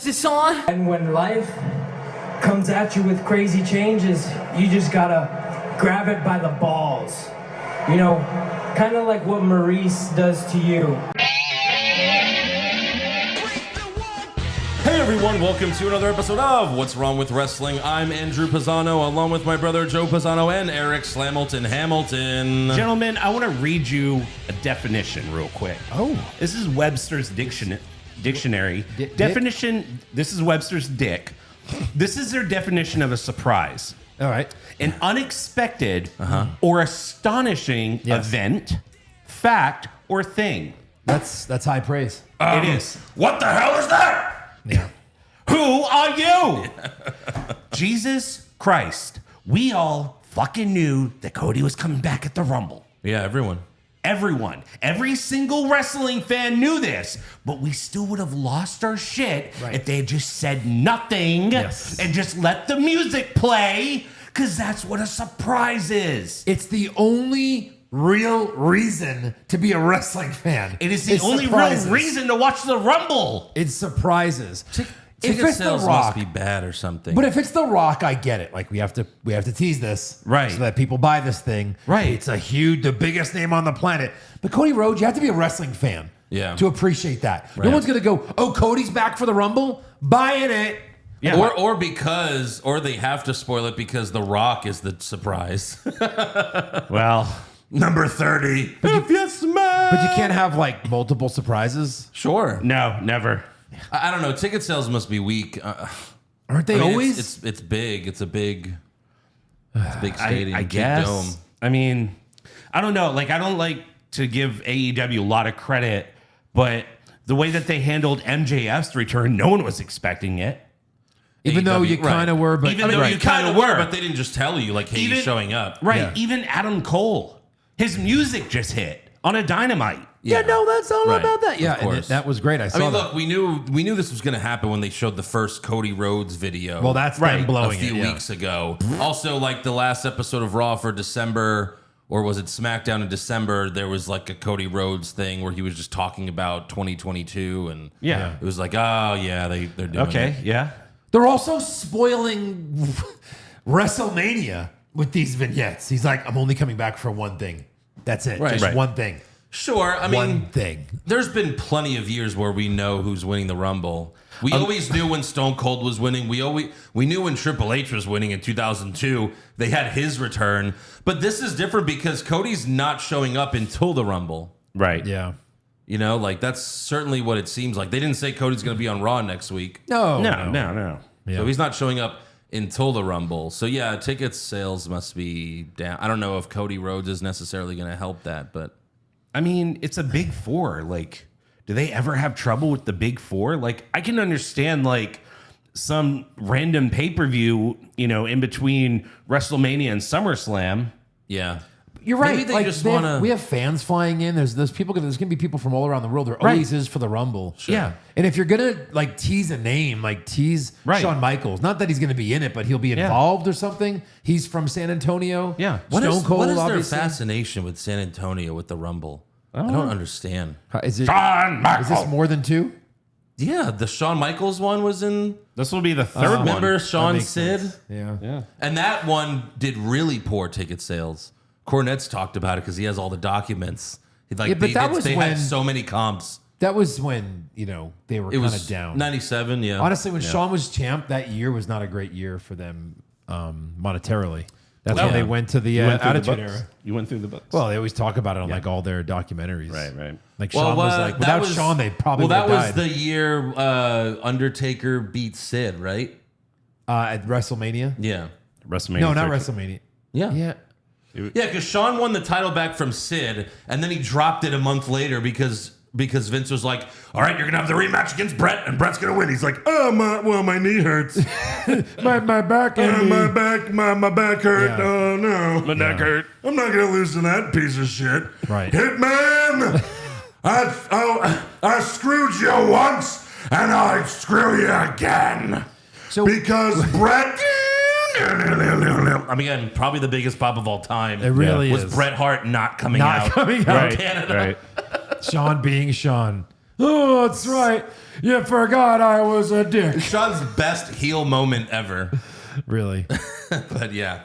Is this on? And when life comes at you with crazy changes, you just gotta grab it by the balls. You know, kind of like what Maurice does to you. Hey everyone, welcome to another episode of What's Wrong with Wrestling. I'm Andrew Pisano, along with my brother Joe Pisano and Eric Slamilton Hamilton. Gentlemen, I want to read you a definition real quick. Oh. This is Webster's dictionary. Definition, this is Webster's dick. This is their definition of a surprise. All right. An unexpected or astonishing event, fact, or thing. That's high praise. It is. What the hell is that? Yeah. Who are you? Jesus Christ. We all fucking knew that Cody was coming back at the Rumble. Yeah, everyone. Everyone, every single wrestling fan knew this, but we still would have lost our shit if they had just said nothing and just let the music play, because that's what a surprise is. It's the only real reason to be a wrestling fan. It is the only real reason to watch the Rumble. It's surprises. Ticket sales must be bad or something. But if it's The Rock, I get it. Like we have to tease this, right, so that people buy this thing. Right. It's the biggest name on the planet. But Cody Rhodes, you have to be a wrestling fan, to appreciate that. Right. No one's gonna go, oh, Cody's back for the Rumble, buying it. Yeah. Or they have to spoil it because The Rock is the surprise. Well, number 30. But you can't have like multiple surprises. Sure. no, never. I don't know. Ticket sales must be weak. Aren't they always? It's big. It's a big stadium. I big guess. dome. I mean, I don't know. Like, I don't like to give AEW a lot of credit, but the way that they handled MJF's return, no one was expecting it. Even though you kind of were, but Even though you kind of were, but they didn't just tell you like, hey, he's showing up. Right. Yeah. Even Adam Cole, his music just hit on a Dynamite. yeah, no, that's all Right. about that. Yeah, Of course. that was great. I saw that. Look, we knew this was going to happen when they showed the first Cody Rhodes video. Well, that's them a blowing few it, weeks ago. Also, like the last episode of Raw for December, or was it SmackDown in December? There was like a Cody Rhodes thing where he was just talking about 2022, and it was like, oh yeah, they're doing it. Yeah. They're also spoiling WrestleMania with these vignettes. He's like, I'm only coming back for one thing. That's it. Right. Just Right. one thing. Sure, I mean, One thing. There's been plenty of years where we know who's winning the Rumble. We always knew when Stone Cold was winning. We knew when Triple H was winning in 2002. They had his return. But this is different because Cody's not showing up until the Rumble. Right. Yeah. You know, like that's certainly what it seems like. They didn't say Cody's going to be on Raw next week. No. Yeah. So he's not showing up until the Rumble. So yeah, ticket sales must be down. I don't know if Cody Rhodes is necessarily going to help that, but I mean, it's a big four. Like, do they ever have trouble with the big four? Like, I can understand like some random pay-per-view, in between WrestleMania and SummerSlam. yeah. You're right. Maybe they like, just they have- want to. we have fans flying in. There's people. There's gonna be people from all around the world. There always is for the Rumble. Sure. Yeah. And if you're gonna like tease a name, like tease Shawn Michaels. Not that he's gonna be in it, but he'll be involved or something. He's from San Antonio. Yeah. Stone Cold. What is their obviously. fascination with San Antonio with the Rumble? I don't understand. Is it? Shawn Michaels. Is this more than two? Yeah, the Shawn Michaels one was in. This will be the third one. Remember Shawn makes Sid? sense. Yeah. And that one did really poor ticket sales. Cornette's talked about it because he has all the documents. Like, but that was they when- had so many comps. That was when they were It kind was of down. 97, yeah. Honestly, when Shawn was champ, that year was not a great year for them monetarily. That's when they went to the Attitude Era. You went through the books. Well, they always talk about it on like all their documentaries. Right. Like Shawn was like, without Shawn, they probably would that have was died. the year Undertaker beat Sid, right? At WrestleMania? Yeah. WrestleMania. No, not 13. WrestleMania. Yeah. Yeah. Yeah, because Shawn won the title back from Sid, and then he dropped it a month later because Vince was like, all right, you're going to have the rematch against Brett, and Brett's going to win. He's like, oh, my knee hurts. my back and my back hurt. Yeah. Oh, no. My neck hurt. I'm not going to lose to that piece of shit. Right. Hitman! I screwed you once, and I'd screw you again. So Because Brett... I mean, again, probably the biggest pop of all time. It really was is. Bret Hart not coming Not out. coming out. from Canada. Right. Shawn being Shawn. Oh, that's right. You forgot I was a dick. Sean's best heel moment ever. Really? But yeah.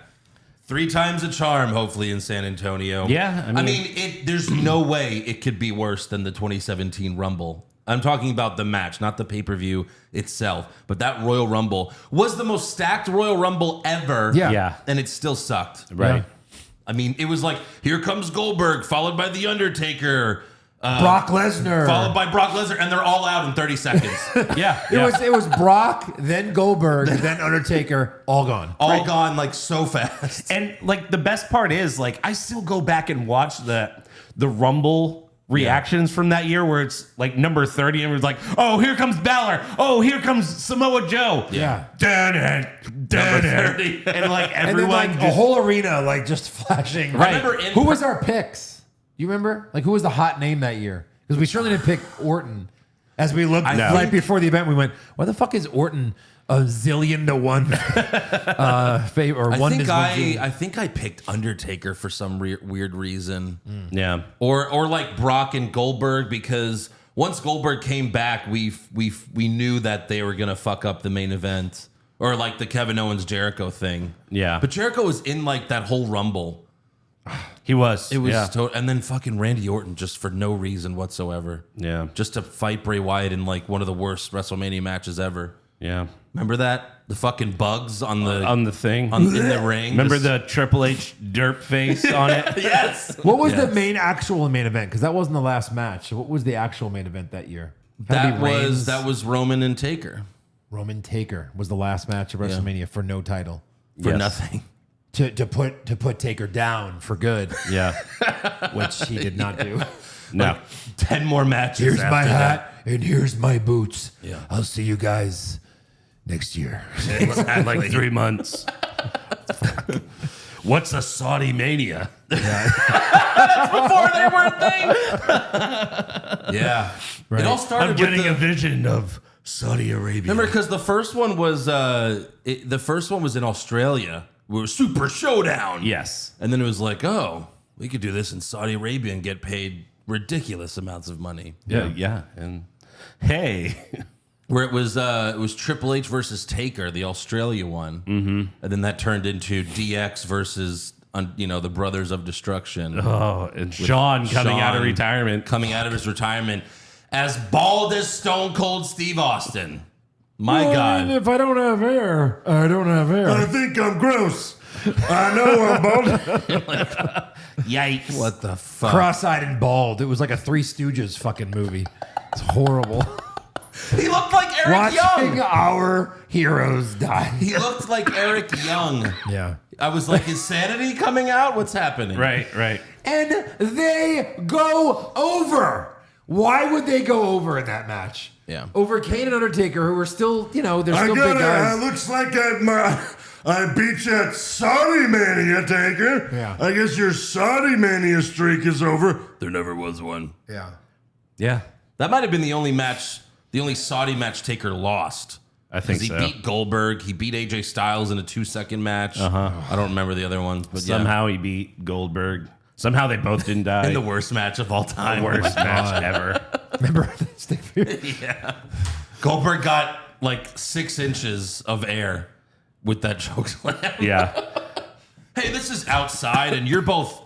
3 times a charm, hopefully, in San Antonio. Yeah, I mean there's no way it could be worse than the 2017 Rumble. I'm talking about the match, not the pay-per-view itself. But that Royal Rumble was the most stacked Royal Rumble ever. Yeah. And it still sucked. Right. Yeah. I mean, it was like, here comes Goldberg, followed by The Undertaker. Brock Lesnar. Followed by Brock Lesnar, and they're all out in 30 seconds. Yeah. It was Brock, then Goldberg, then Undertaker, all gone. All gone like so fast. And like the best part is like I still go back and watch the Rumble reactions from that year where it's like number 30 and it's like, oh, here comes Balor. Oh, here comes Samoa Joe. Yeah. Number 30. And like And then everyone like a whole arena like just flashing. Right. Remember Who was our picks? You remember? Like who was the hot name that year? Because we certainly didn't pick Orton. As we looked right before the event, we went, why the fuck is Orton a zillion to one favor? Or I think I picked Undertaker for some weird reason. Yeah. Or like Brock and Goldberg, because once Goldberg came back, we knew that they were gonna fuck up the main event. Or like the Kevin Owens Jericho thing. Yeah. But Jericho was in like that whole Rumble. He was. It was and then fucking Randy Orton just for no reason whatsoever. Yeah. Just to fight Bray Wyatt in like one of the worst WrestleMania matches ever. Yeah. Remember that? The fucking bugs on the thing. in the ring. Remember the Triple H derp face on it? Yes. What was the actual main event? Because that wasn't the last match. So what was the actual main event that year? That was Roman and Taker. Roman Taker was the last match of WrestleMania for no title. For nothing. To put Taker down for good, Yeah. which he did not do. No. Like 10 more matches. Here's my after hat and here's my boots. Yeah. I'll see you guys next year. Had like 3 months. What's a Saudi mania? That's before they were a thing. Yeah. Right. It all started I'm getting with a vision of Saudi Arabia. Remember, because the first one was in Australia. We were Super Showdown. Yes. And then it was like, oh, we could do this in Saudi Arabia and get paid ridiculous amounts of money. Yeah. And hey. Where it was Triple H versus Taker, the Australia one. Mm-hmm. And then that turned into DX versus the Brothers of Destruction. Oh, and Sean coming out of retirement. Coming out of his retirement as bald as Stone Cold Steve Austin. My God. I mean, if I don't have hair, I don't have hair. I think I'm gross. I know I'm bald. Yikes. What the fuck? Cross-eyed and bald. It was like a Three Stooges fucking movie. It's horrible. He looked like Eric Watching Young. our heroes die. He looked like Eric Young. Yeah. I was like, is sanity coming out? What's happening? Right. And they go over. Why would they go over in that match? Yeah. Over Kane and Undertaker, who are still, they're still big It guys. looks like I beat you at Saudi Mania, Taker. Yeah. I guess your Saudi Mania streak is over. There never was one. Yeah. Yeah. That might have been the only Saudi match Taker lost. I think he so. beat Goldberg. He beat AJ Styles in a 2-second match. I don't remember the other ones, but Somehow he beat Goldberg. Somehow they both didn't die. in the worst match of all time. worst match ever. Remember the stick figure? Yeah. Goldberg got like 6 inches of air with that choke slam. Yeah. Hey, this is outside and you're both,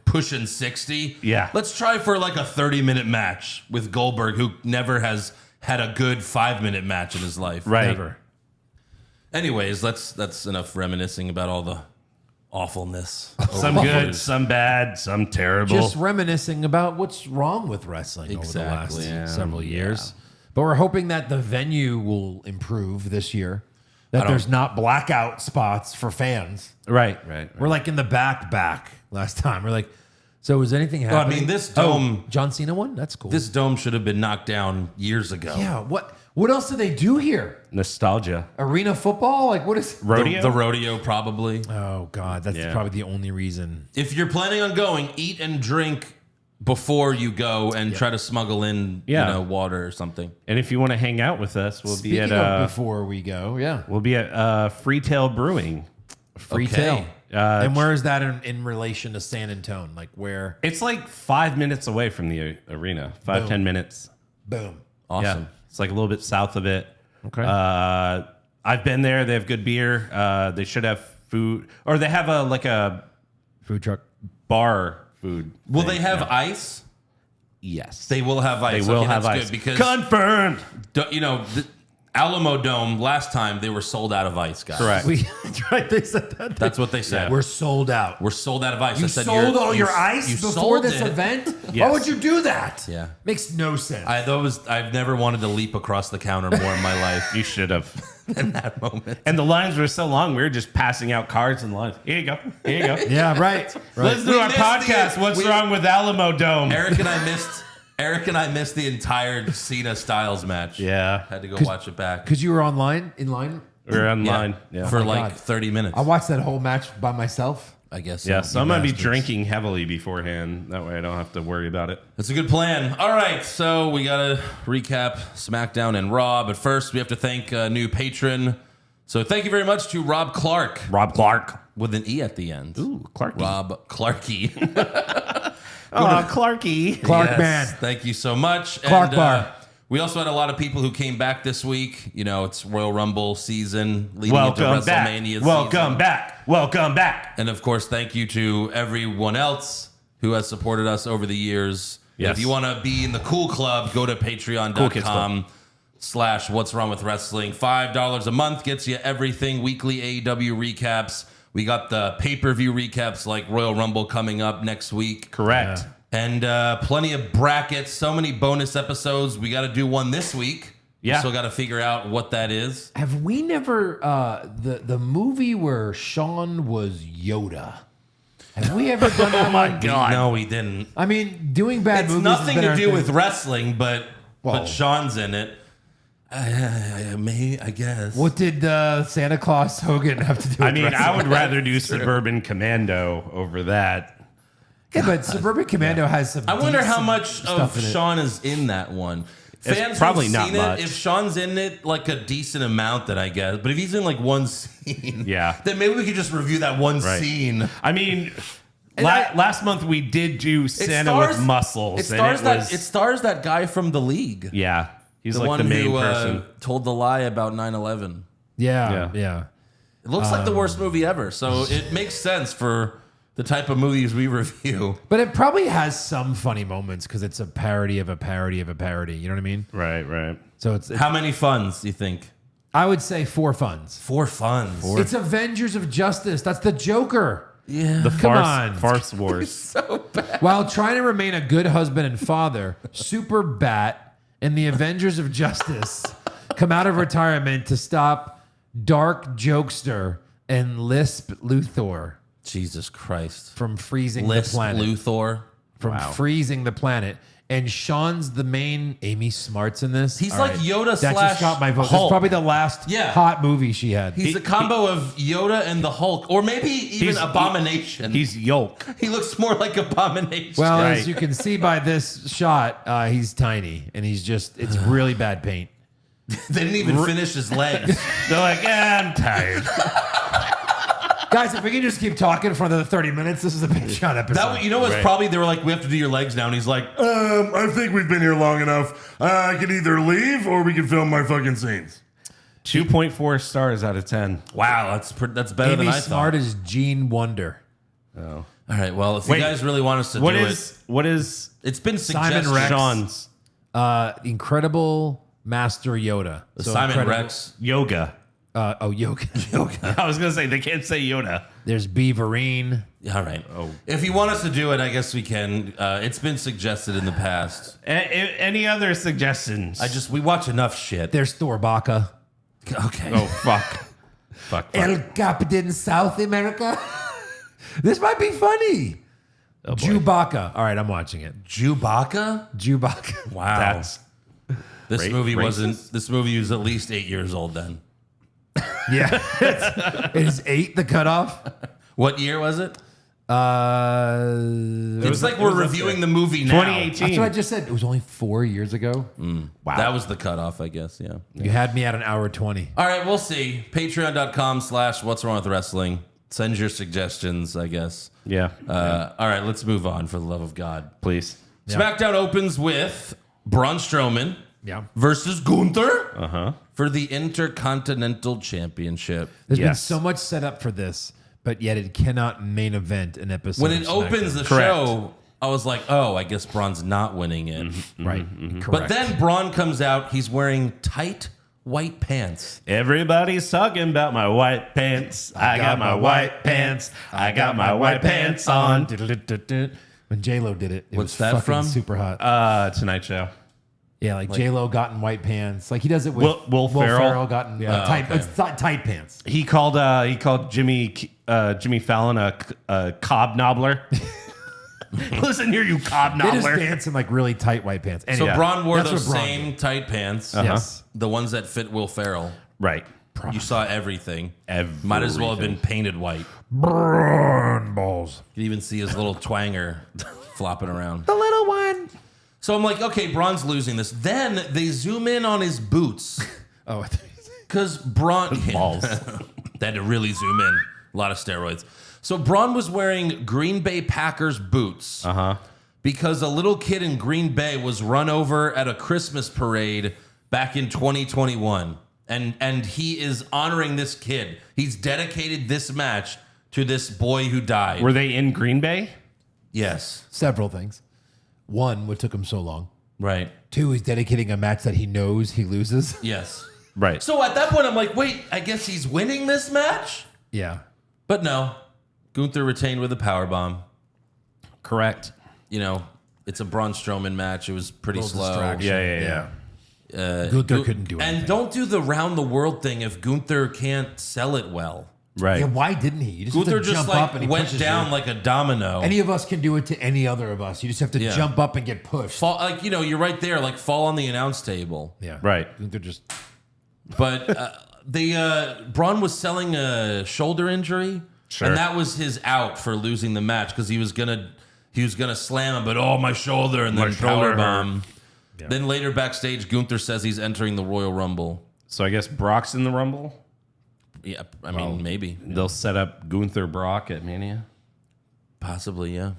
pushing 60. Yeah. Let's try for like a 30-minute match with Goldberg, who never has had a good 5-minute match in his life. Right. Never. Anyways, that's enough reminiscing about all the awfulness. Some good, some bad, some terrible. Just reminiscing about what's wrong with wrestling Exactly, over the last yeah. several years. But we're hoping that the venue will improve this year. That there's not blackout spots for fans. right. We're like in the back last time. We're like, so was anything Well, I happening? mean, this dome, John Cena one? That's cool. this dome should have been knocked down years ago. Yeah, what else do they do here? Nostalgia. Arena football? Like what is Rodeo? The rodeo, probably. Oh God, that's Yeah. probably the only reason. If you're planning on going, eat and drink before you go and try to smuggle in, water or something. And if you want to hang out with us, we'll be Speaking at of before we go, Freetail Brewing. Freetail. Okay. And where is that in relation to San Antone? Like where? It's like 5 minutes away from the arena. 5-10 minutes. Boom. Awesome. Yeah, it's like a little bit south of it. Okay. I've been there. They have good beer. They should have food, or they have a Food truck. bar food. Will thing. they have ice? Yes, They will have ice. They will Okay, have that's ice good because confirmed. the Alamo Dome last time they were sold out of ice, guys. Correct. That's right. They said that. That's what they said. We're sold out. We're sold out of ice. You I said, sold all you- your ice you before sold this it. event? Why Yes. would you do that? Yeah. Makes no sense. I've never wanted to leap across the counter more in my life You should have. than that moment. And the lines were so long, we were just passing out cards and lines. Here you go. Here you go. yeah, right. Listen to We our missed podcast. What's wrong with Alamo Dome? Eric and I missed the entire Cena Styles match. Yeah. Had to go watch it back. Because you were in line? We're online. Yeah. For Oh my like God. 30 minutes. I watched that whole match by myself. I guess. Yeah, so I'm going to be bastards. drinking heavily beforehand. That way I don't have to worry about it. That's a good plan. All right, so we got to recap SmackDown and Raw, but first we have to thank a new patron. So thank you very much to Rob Clark Rob Clark. with an E at the end. Ooh, Clarky. Rob Clarky. Oh, Clarky. Clark Yes, man. Thank you so much. Clark And, bar. we also had a lot of people who came back this week. You know, it's Royal Rumble season leading into Welcome back. WrestleMania season. Welcome back. Welcome back. And of course, thank you to everyone else who has supported us over the years. Yes. If you want to be in the cool club, go to patreon.com/What's Wrong with Wrestling. $5 a month gets you everything. Weekly AEW recaps. We got the pay-per-view recaps like Royal Rumble coming up next week. Correct. And plenty of brackets, so many bonus episodes. We got to do one this week. Yeah. We still got to figure out what that is. Have we never the movie where Sean was Yoda? Have we ever done that? my one? God. No, we didn't. I mean, doing bad It's movies. nothing has been to our do thing. with wrestling, but Whoa. Sean's in it. I guess. What did Santa Claus Hogan have to do with I mean, I wrestling? would rather do Suburban Commando over that. Yeah, but Suburban Commando has some. I wonder how decent much stuff of in it. Sean is in that one. Fans probably who've not seen much. It, if Sean's in it, like a decent amount, then I guess. But if he's in like one scene, Yeah. then maybe we could just review that one Right. scene. I mean, And I- last month we did do Santa with muscles. It stars and it stars that guy from the League, yeah, he's the like one the main who person. told the lie about 9/11. Yeah. It looks like the worst movie ever, so it makes sense for the type of movies we review. But it probably has some funny moments because it's a parody of a parody of a parody. You know what I mean? Right. So it's How many funds do you think? I would say 4 funds. 4 funds. It's Avengers of Justice. That's the Joker. Yeah. The Come on. farce wars. While trying to remain a good husband and father, Super Bat and the Avengers of Justice come out of retirement to stop Dark Jokester and Lisp Luthor Jesus Christ. from freezing Lisp the planet. Luthor. From freezing the planet. And Sean's the main. Amy Smart's in this. He's All like right. Yoda That slash just got my vote. This is Hulk. probably the last Yeah. hot movie she had. He's a combo of Yoda and the Hulk, or maybe even He's- Abomination. He's Yolk. He looks more like Abomination. well, Right. as you can see by this shot, he's tiny. And he's just, it's really bad paint. they didn't even finish his legs. They're like, I'm tired. Guys, if we can just keep talking for another 30 minutes, this is a Patreon episode. That, you know what's Right. probably, they were like, we have to do your legs now. And he's like, I think we've been here long enough. I can either leave or we can film my fucking scenes. 2.4 stars out of 10. wow, that's better than Amy I Smart thought. is Gene Wonder. All right, well, if Wait, you guys really want us to What do is it's been Simon suggested. Rex. Sean's Incredible Master Yoda. So Simon incredible- Rex. yoga? Yoga. I was gonna say they can't say Yoda. There's Beaverine. All right. If you want us to do it, I guess we can. It's been suggested in the past. Any other suggestions? We watch enough shit. There's Thor Baka. Okay. Oh fuck. Fuck. El Capitan South America. This might be funny. Oh, boy. Chewbacca. All right, I'm watching it. Chewbacca? Chewbacca. Wow. That's This Ra- movie racist? wasn't. This movie was at least 8 years old then. Yeah. Is 8 the cutoff? What year was it? It's Like we're reviewing the movie now. 2018. That's what I just said. It was only 4 years ago. Wow. That was the cutoff, I guess. Yeah. You had me at an hour 20. All right, we'll see. Patreon.com/What's Wrong with Wrestling. Send your suggestions, I guess. yeah. All right, let's move on for the love of God. Please. SmackDown opens with Braun Strowman Yeah. versus Gunther for the Intercontinental Championship. There's been so much set up for this, but yet it cannot main event an episode. When it of opens SmackDown. the Correct. show, I was like, oh, I guess Braun's not winning it. Right. But Correct. then Braun comes out. He's wearing tight white pants. Everybody's talking about my white pants. I got my white pants. I got my white pants on. When J-Lo did it, it What's was that fucking from? super hot. Tonight Show. Yeah, like J-Lo got in white pants. Like he does it with Will Ferrell. got in tight, it's tight pants. He called Jimmy Fallon a cob knobbler. Listen here, you cob They just knobbler. dance in like really tight white pants. So Anyway, Braun wore that's those what Braun same tight pants. did. Yes. The ones that fit Will Ferrell. Right. You saw everything. Might as well have been painted white. Braun balls. You even see his little twanger flopping around. The little one. So I'm like, okay, Braun's losing this. Then they zoom in on his boots. Oh, Because Braun... balls. They had to really zoom in. A lot of steroids. So Braun was wearing Green Bay Packers boots. Because a little kid in Green Bay was run over at a Christmas parade back in 2021. And he is honoring this kid. He's dedicated this match to this boy who died. Were they in Green Bay? Yes. several things. One, what took him so long. Right. Two, he's dedicating a match that he knows he loses. Yes. Right. So at that point, I'm like, wait, I guess he's winning this match? Yeah. But no. Gunther retained with a powerbomb. Correct. You know, it's a Braun Strowman match. It was pretty Little slow. distraction. Yeah. Gunther couldn't do anything. And don't do the round the world thing if Gunther can't sell it well. Right. Yeah, why didn't he? You just Gunther have to just jump up and like he went pushes down you. like a domino. Any of us can do it to any other of us. You just have to Yeah. jump up and get pushed. Fall, like, you know, you're right there, like fall on the announce table. Yeah. Right. Gunther just... But Braun was selling a shoulder injury, Sure. and that was his out for losing the match because he was gonna slam him, but my shoulder, and then My shoulder powerbomb. Then later backstage, Gunther says he's entering the Royal Rumble. So I guess Brock's in the Rumble. Yeah, I mean maybe, They'll set up Gunther Brock at Mania. possibly, yeah.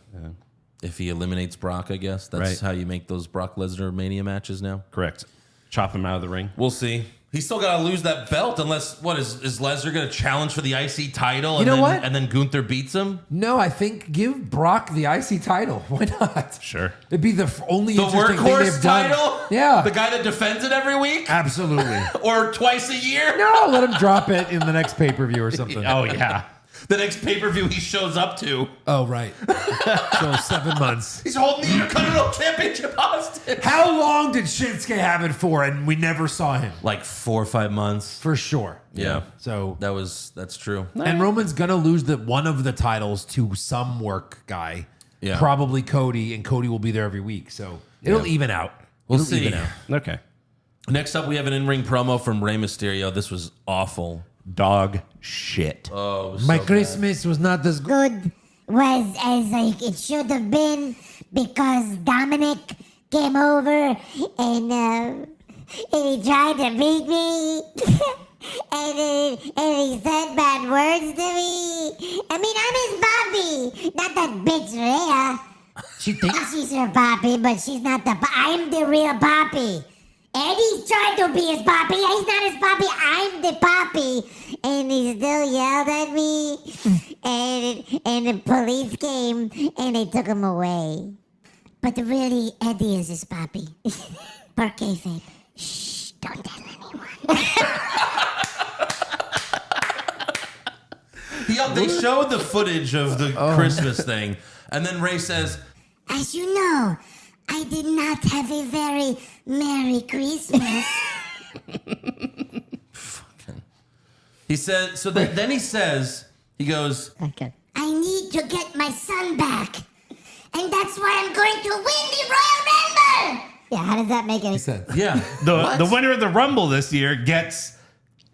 If he eliminates Brock, I guess that's Right. how you make those Brock Lesnar Mania matches now. Correct. Chop him out of the ring. We'll see. He's still got to lose that belt unless, what, is Lesnar going to challenge for the IC title? You know then, what? And then Gunther beats him? No, I think give Brock the IC title. Why not? Sure. It'd be the only The interesting thing workhorse they've done. title? Yeah. The guy that defends it every week? Absolutely. Or twice a year? No, let him drop it in the next pay-per-view or something. Oh, yeah. The next pay-per-view he shows up to. Oh, right. So 7 months. He's holding the Intercontinental Championship hostage. How long did Shinsuke have it for and we never saw him? Like 4 or 5 months. For sure. Yeah. So, That's true. and Roman's going to lose one of the titles to some work guy. Yeah. Probably Cody, and Cody will be there every week. So it'll even out. We'll It'll see. even out. Okay. Next up, we have an in-ring promo from Rey Mysterio. This was awful. Dog shit. Oh, it was My so bad. Christmas was not as good. Good was as like it should have been because Dominic came over and he tried to beat me and he said bad words to me. I mean, I'm his Bobby, not that bitch Rhea. She thinks She's her Poppy, but she's not I'm the real Poppy. Eddie's trying to be his Poppy. He's not his Poppy. I'm the Poppy. And he still yelled at me. And the police came and they took him away. But really, Eddie is his Poppy. Per kayfabe. Shh, don't tell anyone. They showed the footage of the Christmas thing, and then Ray says, As you know, I did not have a very Merry Christmas. he said, so then he says, he goes, Okay. I need to get my son back. And that's why I'm going to win the Royal Rumble. Yeah, how does that make any sense? sense. yeah. The winner of the Rumble this year gets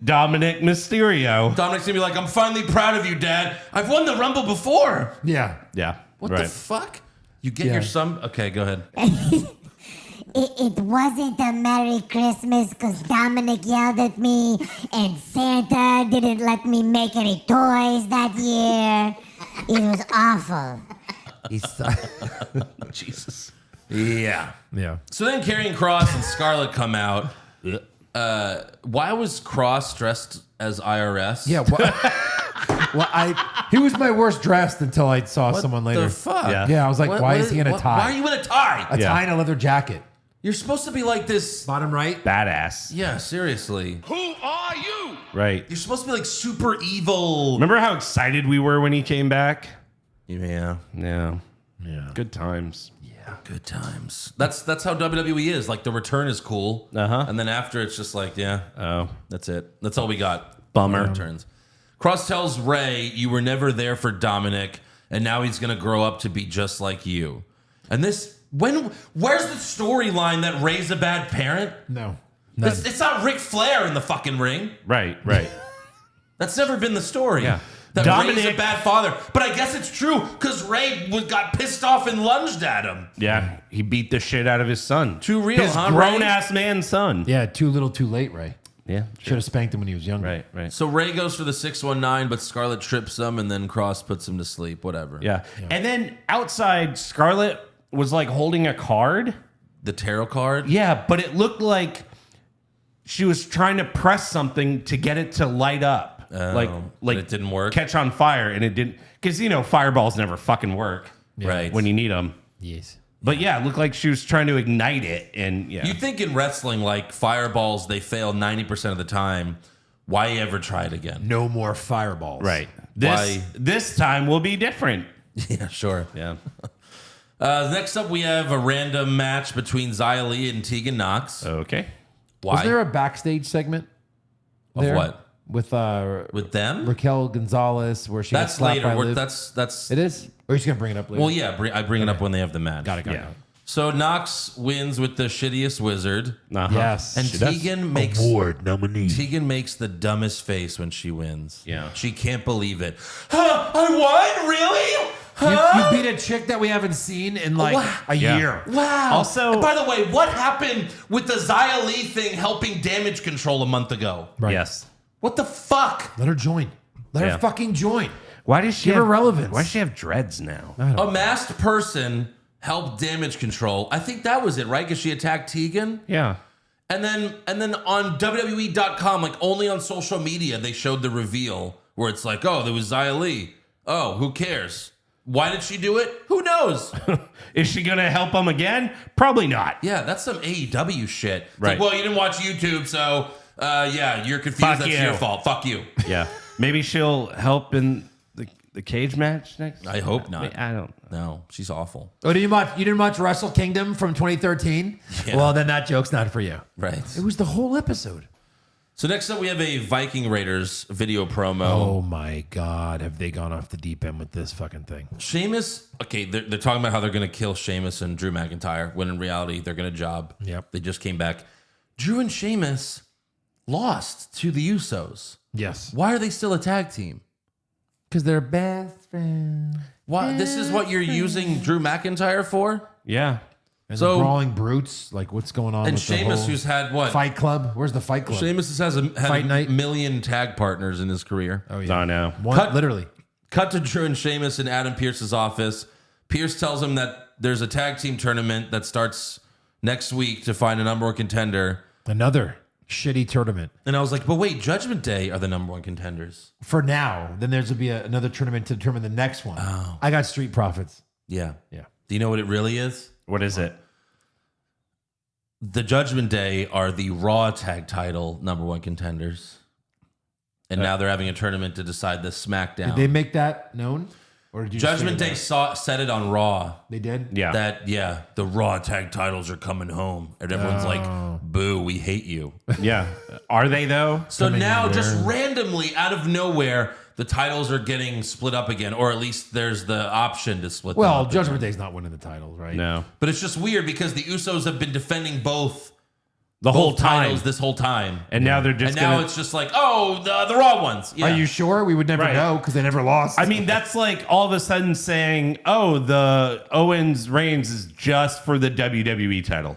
Dominic Mysterio. Dominic's gonna be like, I'm finally proud of you, Dad. I've won the Rumble before. Yeah. Yeah. What right. the fuck? You get Yeah. your son? Okay, go ahead. It wasn't a Merry Christmas because Dominic yelled at me and Santa didn't let me make any toys that year. It was awful. He's Jesus. Yeah. Yeah. So then Karrion Kross and Scarlett come out. Why was Kross dressed as IRS? Yeah. Well, he was my worst dressed until I saw someone later. The fuck? Yeah, I was like, why is he in a tie? Why are you in a tie? A tie and a leather jacket. You're supposed to be like this. Bottom right. Badass. Yeah, seriously. Who are you? Right. You're supposed to be like super evil. Remember how excited we were when he came back? Yeah. Yeah. Good times. Good times. That's how WWE is. Like the return is cool. And then after it's just like, that's it. That's all we got. Bummer. Returns. Kross tells Rey, you were never there for Dominic, and now he's gonna grow up to be just like you. And this where's the storyline that Rey's a bad parent? No. It's not Ric Flair in the fucking ring. Right. That's never been the story. Yeah. That Dominic- Rey's a bad father. But I guess it's true because Rey got pissed off and lunged at him. Yeah. He beat the shit out of his son. Too real, his huh, grown Rey? ass man son. Yeah, too little, too late, Ray. Yeah. Should have spanked him when he was younger. Right. So Rey goes for the 619, but Scarlett trips him, and then Kross puts him to sleep. Whatever. Yeah. And then outside, Scarlett was like holding a card. The tarot card. Yeah, but it looked like she was trying to press something to get it to light up. Like it didn't work. Catch on fire, and it didn't. Because, fireballs never fucking work. Right. When you need them. Yes. But yeah, it looked like she was trying to ignite it. And yeah. You think in wrestling, like fireballs, they fail 90% of the time. Why ever try it again? No more fireballs. Right. Why? This time will be different. Yeah, sure. Yeah. Next up, we have a random match between Xia Li and Tegan Nox. Okay. Why? Was there a backstage segment? Of there? what? With them? Raquel Gonzalez, where she got That's slapped later. by We're- Liv? That's. It is? Or are you just going to bring it up later? Well, yeah. I bring it up when they have the match. Got it. Yeah. So Nox wins with the shittiest wizard, Uh-huh. Yes. and She does. Tegan makes Award nominee. Tegan makes the dumbest face when she wins. Yeah. She can't believe it. Huh, I won? Really? Huh? You beat a chick that we haven't seen in like Wow. a Yeah. year. Wow. Also- And by the way, what happened with the Xia Li thing helping damage control a month ago? Right. Yes. What the fuck? Let her join. Let Yeah. her fucking join. Why does she Give her have relevance. Why does she have dreads now? A masked person helped damage control. I think that was it, right? Because she attacked Tegan. Yeah. And then on WWE.com, like only on social media, they showed the reveal where it's like, oh, there was Xia Li. Oh, who cares? Why did she do it? Who knows? Is she gonna help him again? Probably not. Yeah, that's some AEW shit. It's Right. like, well, you didn't watch YouTube, so yeah, you're confused. Fuck That's you. your fault. Fuck you. Yeah. Maybe she'll help in the cage match next. I hope not. I don't. No, she's awful. Oh, you didn't watch Wrestle Kingdom from 2013? Yeah. Well, then that joke's not for you. Right. It was the whole episode. So next up, we have a Viking Raiders video promo. Oh my God, have they gone off the deep end with this fucking thing? Sheamus, okay, they're talking about how they're going to kill Sheamus and Drew McIntyre, when in reality, they're going to job. Yep. They just came back. Drew and Sheamus lost to the Usos. Yes. Why are they still a tag team? Because they're best friends. Why? This is what you're using Drew McIntyre for? Yeah. And So- the Brawling Brutes, like what's going on And with the Sheamus, whole who's had what? Fight Club? Where's the Fight Club? Sheamus had Fight a night? million tag partners in his career. Oh, I know. One, literally. Cut to Drew and Sheamus in Adam Pearce's office. Pierce tells him that there's a tag team tournament that starts next week to find a number one contender. Another shitty tournament. And I was like, but wait, Judgment Day are the number one contenders. For now, then there's will be another tournament to determine the next one. Oh. I got Street Profits. Yeah. Yeah. Do you know what it really is? What is it? The Judgment Day are the Raw tag title number one contenders. And now they're having a tournament to decide the SmackDown. Did they make that known? Or did you just Judgment figure Day it out? said it on Raw. They did? Yeah. That the Raw tag titles are coming home. And everyone's like, boo, we hate you. Yeah. Are they though? So now, just randomly, out of nowhere, the titles are getting split up again, or at least there's the option to split them Well, up Judgment again. Day's not winning the titles, right? No. But it's just weird because the Usos have been defending both The whole time. titles this whole time. And now they're just And now gonna, it's just like, oh, the Raw ones. Yeah. Are you sure? We would never Right. know because they never lost. I mean, that's like all of a sudden saying, oh, the Owens Reigns is just for the WWE title.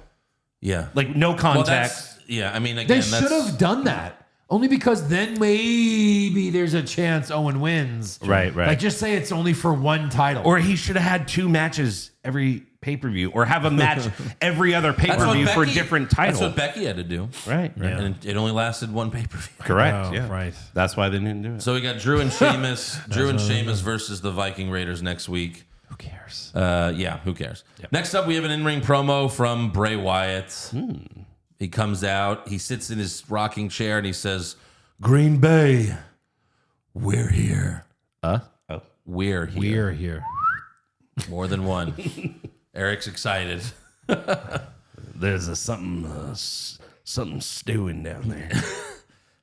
Yeah. Like no well, context. I mean, again, they should have done that. Only because then maybe there's a chance Owen wins. Right. Like just say it's only for one title. Or he should have had two matches every pay-per-view or have a match every other pay-per-view for a different title. That's what Becky had to do. Right. And it only lasted one pay-per-view. Correct. Oh, yeah. right. That's why they didn't do it. So we got Drew and Sheamus. Drew and Sheamus versus the Viking Raiders next week. Who cares? Who cares? Next up, we have an in-ring promo from Bray Wyatt. He comes out. He sits in his rocking chair and he says, "Green Bay, we're here." We're here. We're here. More than one. Eric's excited. There's something stewing down there.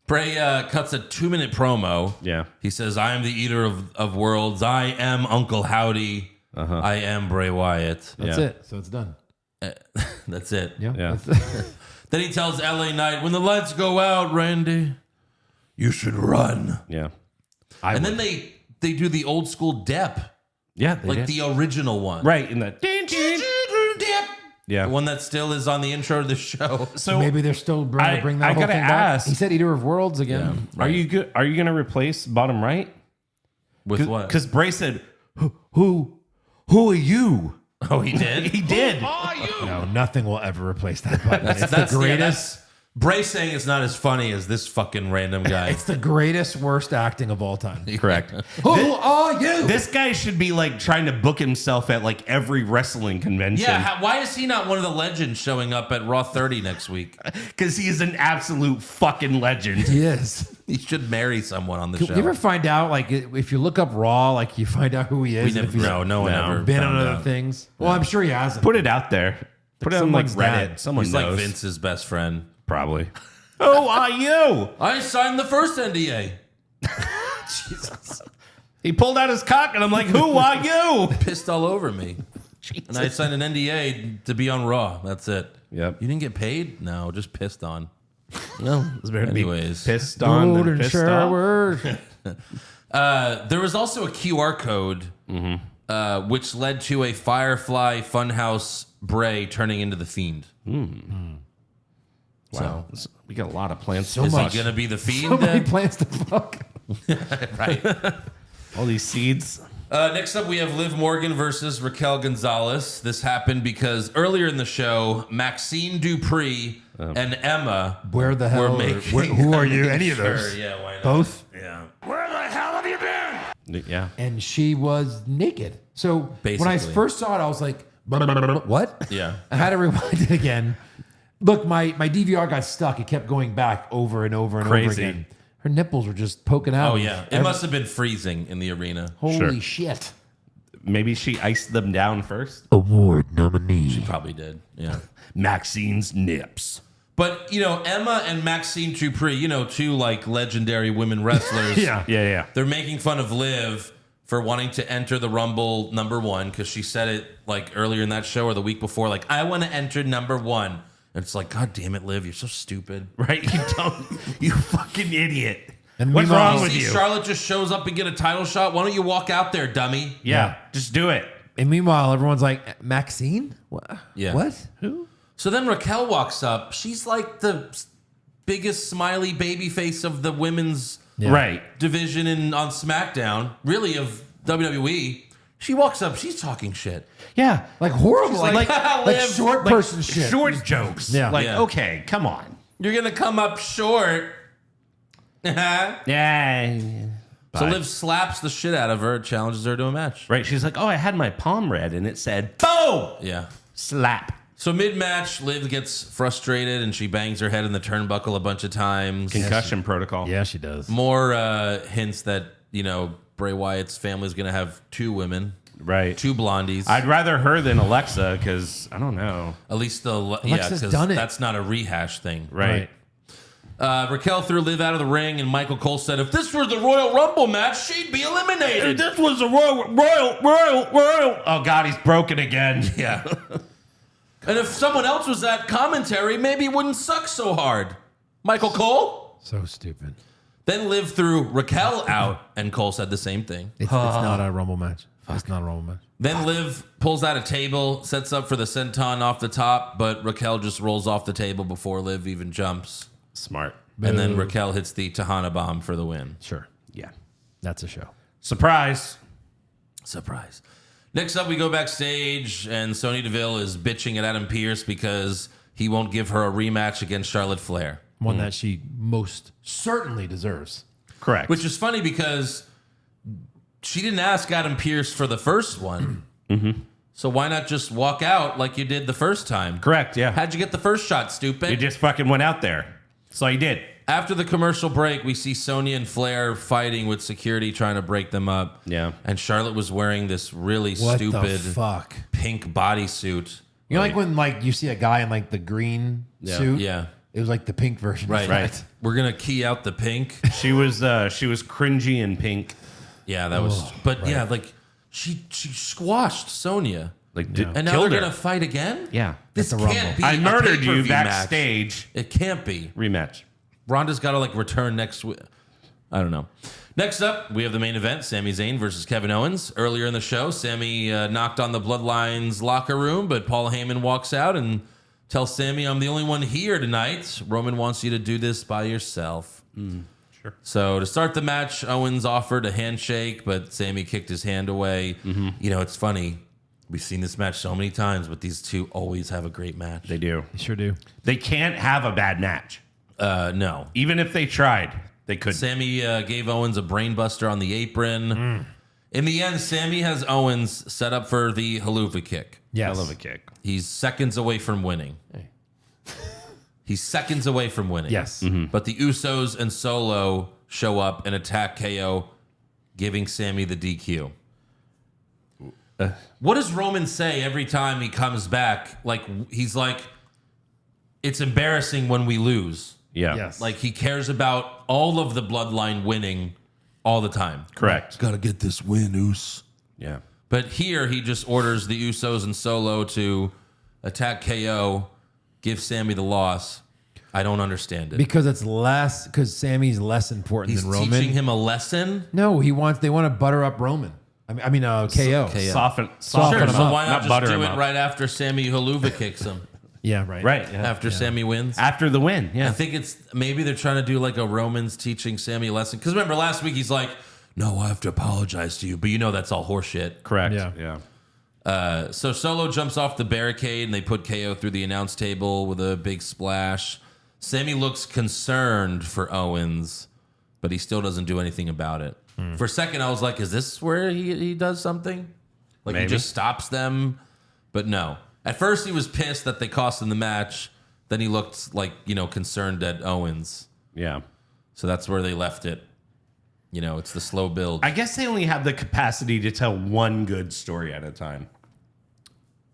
Bray cuts a 2-minute promo. Yeah. He says, "I am the eater of worlds. I am Uncle Howdy. I am Bray Wyatt." That's it. So it's done. That's it. Yeah. Then he tells LA Knight, "When the lights go out, Randy, you should run." Yeah. And then they do the old school Depp, Yeah. They like did. the original one. Right. In the The one that still is on the intro to the show. So Maybe they're still bring that I whole gotta thing back. ask. He said Eater of Worlds again. Are you good? Are you going to replace bottom right? With what? Because Bray said, "Who are you?" Oh, he did? He did. No, nothing will ever replace that button. It's the That's greatest. Bray saying it's not as funny as this fucking random guy. It's the greatest, worst acting of all time. Correct. Who are you? This guy should be like trying to book himself at like every wrestling convention. Yeah, why is he not one of the legends showing up at Raw 30 next week? Because he is an absolute fucking legend. He is. He should marry someone on the show. You ever find out, like, if you look up Raw, like, you find out who he is? We and if never, he's no one ever been on found other out. things? Well, I'm sure he hasn't. Put it out there. Put it on like someone's Reddit. dad. Someone He's knows. like Vince's best friend. Probably. Who are you? I signed the first NDA. He pulled out his cock and I'm like, who are you? Pissed all over me. And I signed an NDA to be on Raw. That's it. Yep. You didn't get paid? No, just pissed on. No, it's better to be Anyways. pissed on than Golden pissed off. shower. There was also a QR code, which led to a Firefly Funhouse Bray turning into the Fiend. Wow. We got a lot of plans. So Is much. he going to be the Fiend? So many then? plans to fuck. Right. All these seeds. Next up, we have Liv Morgan versus Raquel Gonzalez. This happened because earlier in the show, Maxine Dupree and Emma Where the hell? were making. Who are you? Any of Sure, those? yeah, why not? Both? Yeah. Yeah. And she was naked. So when I Basically. first saw it, I was like, what? Yeah. I had to rewind it again. Look, my DVR got stuck. It kept going back over and over and over Crazy. again. Her nipples were just poking out. Oh, yeah. It must have been freezing in the arena. Holy Sure. shit. Maybe she iced them down first. Award nominee. Probably did. Yeah. Maxine's nips. But, Emma and Maxine Dupree, two like legendary women wrestlers. Yeah. They're making fun of Liv for wanting to enter the Rumble #1 because she said it like earlier in that show or the week before, like, I want to enter #1. And it's like, God damn it, Liv, you're so stupid. Right? You don't. You fucking idiot. And What's meanwhile- wrong with See, you? Charlotte just shows up and get a title shot. Why don't you walk out there, dummy? Yeah. Just do it. And meanwhile, everyone's like, Maxine? What? Yeah. What? So then Raquel walks up. She's like the biggest smiley baby face of the women's Yeah. Right. division on SmackDown, really of WWE. She walks up. She's talking shit. Yeah. Like horrible. She's Like, like, like Liv, short Like, person shit. Short jokes. Yeah. Like, Yeah. okay, come on. You're going to come up short. So Yeah. Bye. Liv slaps the shit out of her, challenges her to a match. Right. She's like, oh, I had my palm read and it said, boom! Yeah. Slap. So mid-match, Liv gets frustrated and she bangs her head in the turnbuckle a bunch of times. Concussion protocol. Yeah, she does. More hints that, Bray Wyatt's family's going to have 2 women, Right. 2 blondies. I'd rather her than Alexa because I don't know. At least Alexa's because done it. that's not a rehash thing. Right. Raquel threw Liv out of the ring, and Michael Cole said, if this were the Royal Rumble match, she'd be eliminated. This was a royal. Oh, God, he's broken again. Yeah. And if someone else was at commentary, maybe it wouldn't suck so hard. Michael Cole? So stupid. Then Liv threw Raquel out, and Cole said the same thing. It's not a Rumble match. It's not a Rumble match. Then Liv pulls out a table, sets up for the senton off the top, but Raquel just rolls off the table before Liv even jumps. Smart. And then Raquel hits the Tahana bomb for the win. Sure. Yeah. That's a show. Surprise. Surprise. Next up, we go backstage, and Sonya Deville is bitching at Adam Pearce because he won't give her a rematch against Charlotte Flair. One that she most certainly deserves. Correct. Which is funny because she didn't ask Adam Pearce for the first one. So why not just walk out like you did the first time? Correct, yeah. How'd you get the first shot, stupid? You just fucking went out there. That's all you did. After the commercial break, we see Sonya and Flair fighting with security trying to break them up. Yeah. And Charlotte was wearing this really What stupid the fuck? pink bodysuit. You know, like when like you see a guy in like the green suit. Yeah. It was like the pink version. Right. Of that. We're going to key out the pink. She was cringy and pink. Yeah, that was. But yeah, like she squashed Sonya. Like, And now they're going to fight again? Yeah. This At the can't Rumble. be I a murdered you pay-per-view backstage. Match. It can't be. Rematch. Ronda's got to like return next week. I don't know. Next up, we have the main event, Sami Zayn versus Kevin Owens. Earlier in the show, Sami knocked on the Bloodline's locker room, but Paul Heyman walks out and tells Sami, I'm the only one here tonight. Roman wants you to do this by yourself. Sure. So to start the match, Owens offered a handshake, but Sami kicked his hand away. You know, it's funny. We've seen this match so many times, but these two always have a great match. They do. They sure do. They can't have a bad match. No. Even if they tried, they couldn't. Sami gave Owens a brainbuster on the apron. In the end, Sami has Owens set up for the haluva kick. Yes. I love a kick. He's seconds away from winning. He's seconds away from winning. Yes. But the Usos and Solo show up and attack KO, giving Sami the DQ. What does Roman say every time he comes back? Like, he's like, it's embarrassing when we lose. Yeah. Yes. Like, he cares about all of the bloodline winning all the time. Correct. Gotta get this win, Oos. Yeah. But here, he just orders the Usos and Solo to attack KO, give Sami the loss. I don't understand it. Because because Sammy's less important He's than Roman. teaching him a lesson? No, they want to butter up Roman. I mean, KO. KO. Soften Sure, him so up, why not butter just do him it up. right after Sami haluva kicks him? Yeah, right. Right. Yeah. After Sami wins? After the win. I Yeah. think it's maybe they're trying to do like a Roman's teaching Sami a lesson. Because remember last week he's like, no, I have to apologize to you. But you know that's all horseshit. Correct. Yeah. Yeah. So Solo jumps off the barricade and they put KO through the announce table with a big splash. Sami looks concerned for Owens, but he still doesn't do anything about it. For a second, I was like, is this where he does something? Like he Maybe. just stops them? But no. At first, he was pissed that they cost him the match. Then he looked like, concerned at Owens. Yeah. So that's where they left it. It's the slow build. I guess they only have the capacity to tell one good story at a time.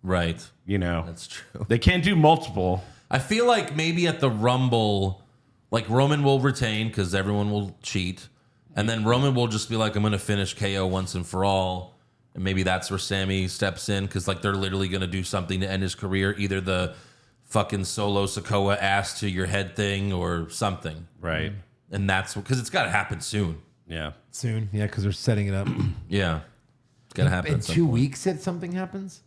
Right. That's true. They can't do multiple. I feel like maybe at the Rumble, like Roman will retain because everyone will cheat. And then Roman will just be like, I'm going to finish KO once and for all. And maybe that's where Sami steps in because like they're literally going to do something to end his career. Either the fucking Solo Sikoa ass to your head thing or something. Right. And that's because it's got to happen soon. Yeah. Soon. Yeah, because they're setting it up. Yeah. It's got to happen In at some 2 point. weeks, something happens?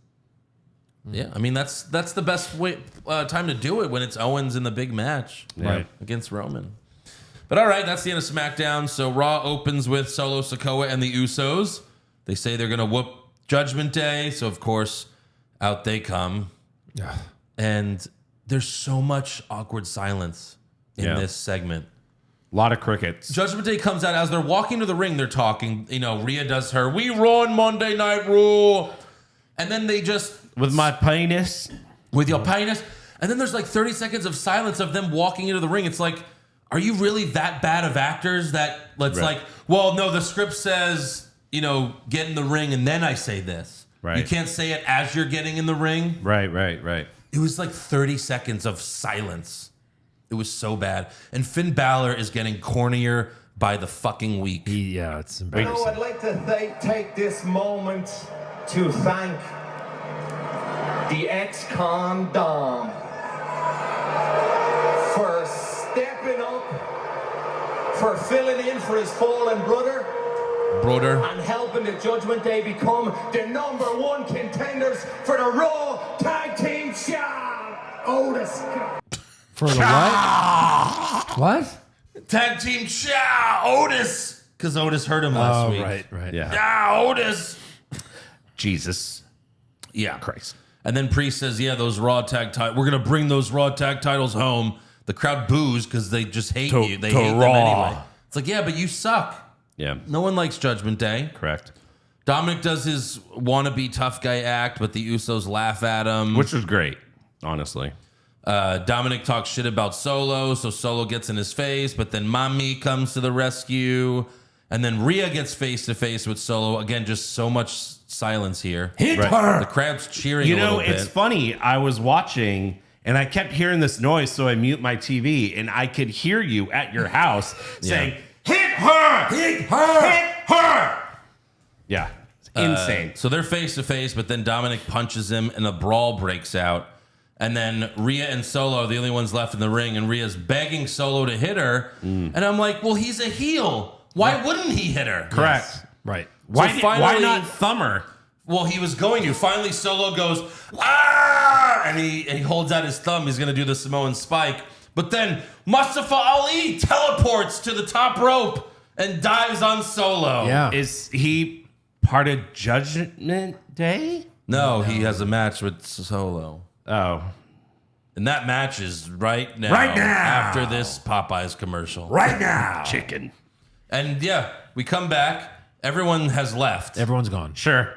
Yeah. I mean, that's the best way time to do it when it's Owens in the big match. Right. Against Roman. But all right, that's the end of SmackDown. So Raw opens with Solo Sikoa and the Usos. They say they're going to whoop Judgment Day. So, of course, out they come. And there's so much awkward silence in this segment. A lot of crickets. Judgment Day comes out as they're walking to the ring. They're talking. Rhea does her, we run Monday Night Raw. And then they just... With my penis. With your penis. And then there's like 30 seconds of silence of them walking into the ring. It's like... Are you really that bad of actors that it's like, well, no, the script says, get in the ring and then I say this. Right. You can't say it as you're getting in the ring. Right. It was like 30 seconds of silence. It was so bad. And Finn Balor is getting cornier by the fucking week. Yeah, it's embarrassing. I'd like to take this moment to thank the ex-con Dom for stepping up, for filling in for his fallen brother, and helping the Judgment Day become the #1 contenders for the Raw Tag Team Otis. For the what? What? Tag team Otis. Because Otis hurt him last week. Right. Yeah. Yeah, Otis. Jesus. Yeah. Christ. And then Priest says, yeah, those Raw tag titles, we're going to bring those Raw tag titles home. The crowd boos because they just hate you. They hate them anyway. It's like, yeah, but you suck. Yeah. No one likes Judgment Day. Correct. Dominic does his wannabe tough guy act, but the Usos laugh at him. Which was great, honestly. Dominic talks shit about Solo, so Solo gets in his face, but then Mami comes to the rescue. And then Rhea gets face-to-face with Solo. Again, just so much silence here. Hit her! The crowd's cheering a little bit. It's funny. I was watching, and I kept hearing this noise, so I mute my TV, and I could hear you at your house saying, hit her! Hit her! Hit her! Yeah. It's insane. So they're face-to-face, but then Dominic punches him, and a brawl breaks out. And then Rhea and Solo are the only ones left in the ring, and Rhea's begging Solo to hit her. And I'm like, well, he's a heel. Why wouldn't he hit her? Correct. Yes. Right. Why not thumb her? Well, he was going to. Finally, Solo goes, ah! And he holds out his thumb. He's going to do the Samoan spike. But then Mustafa Ali teleports to the top rope and dives on Solo. Yeah. Is he part of Judgment Day? No, he has a match with Solo. Oh. And that match is right now. Right now. After this Popeyes commercial. Right now. Chicken. And yeah, we come back. Everyone has left. Everyone's gone. Sure.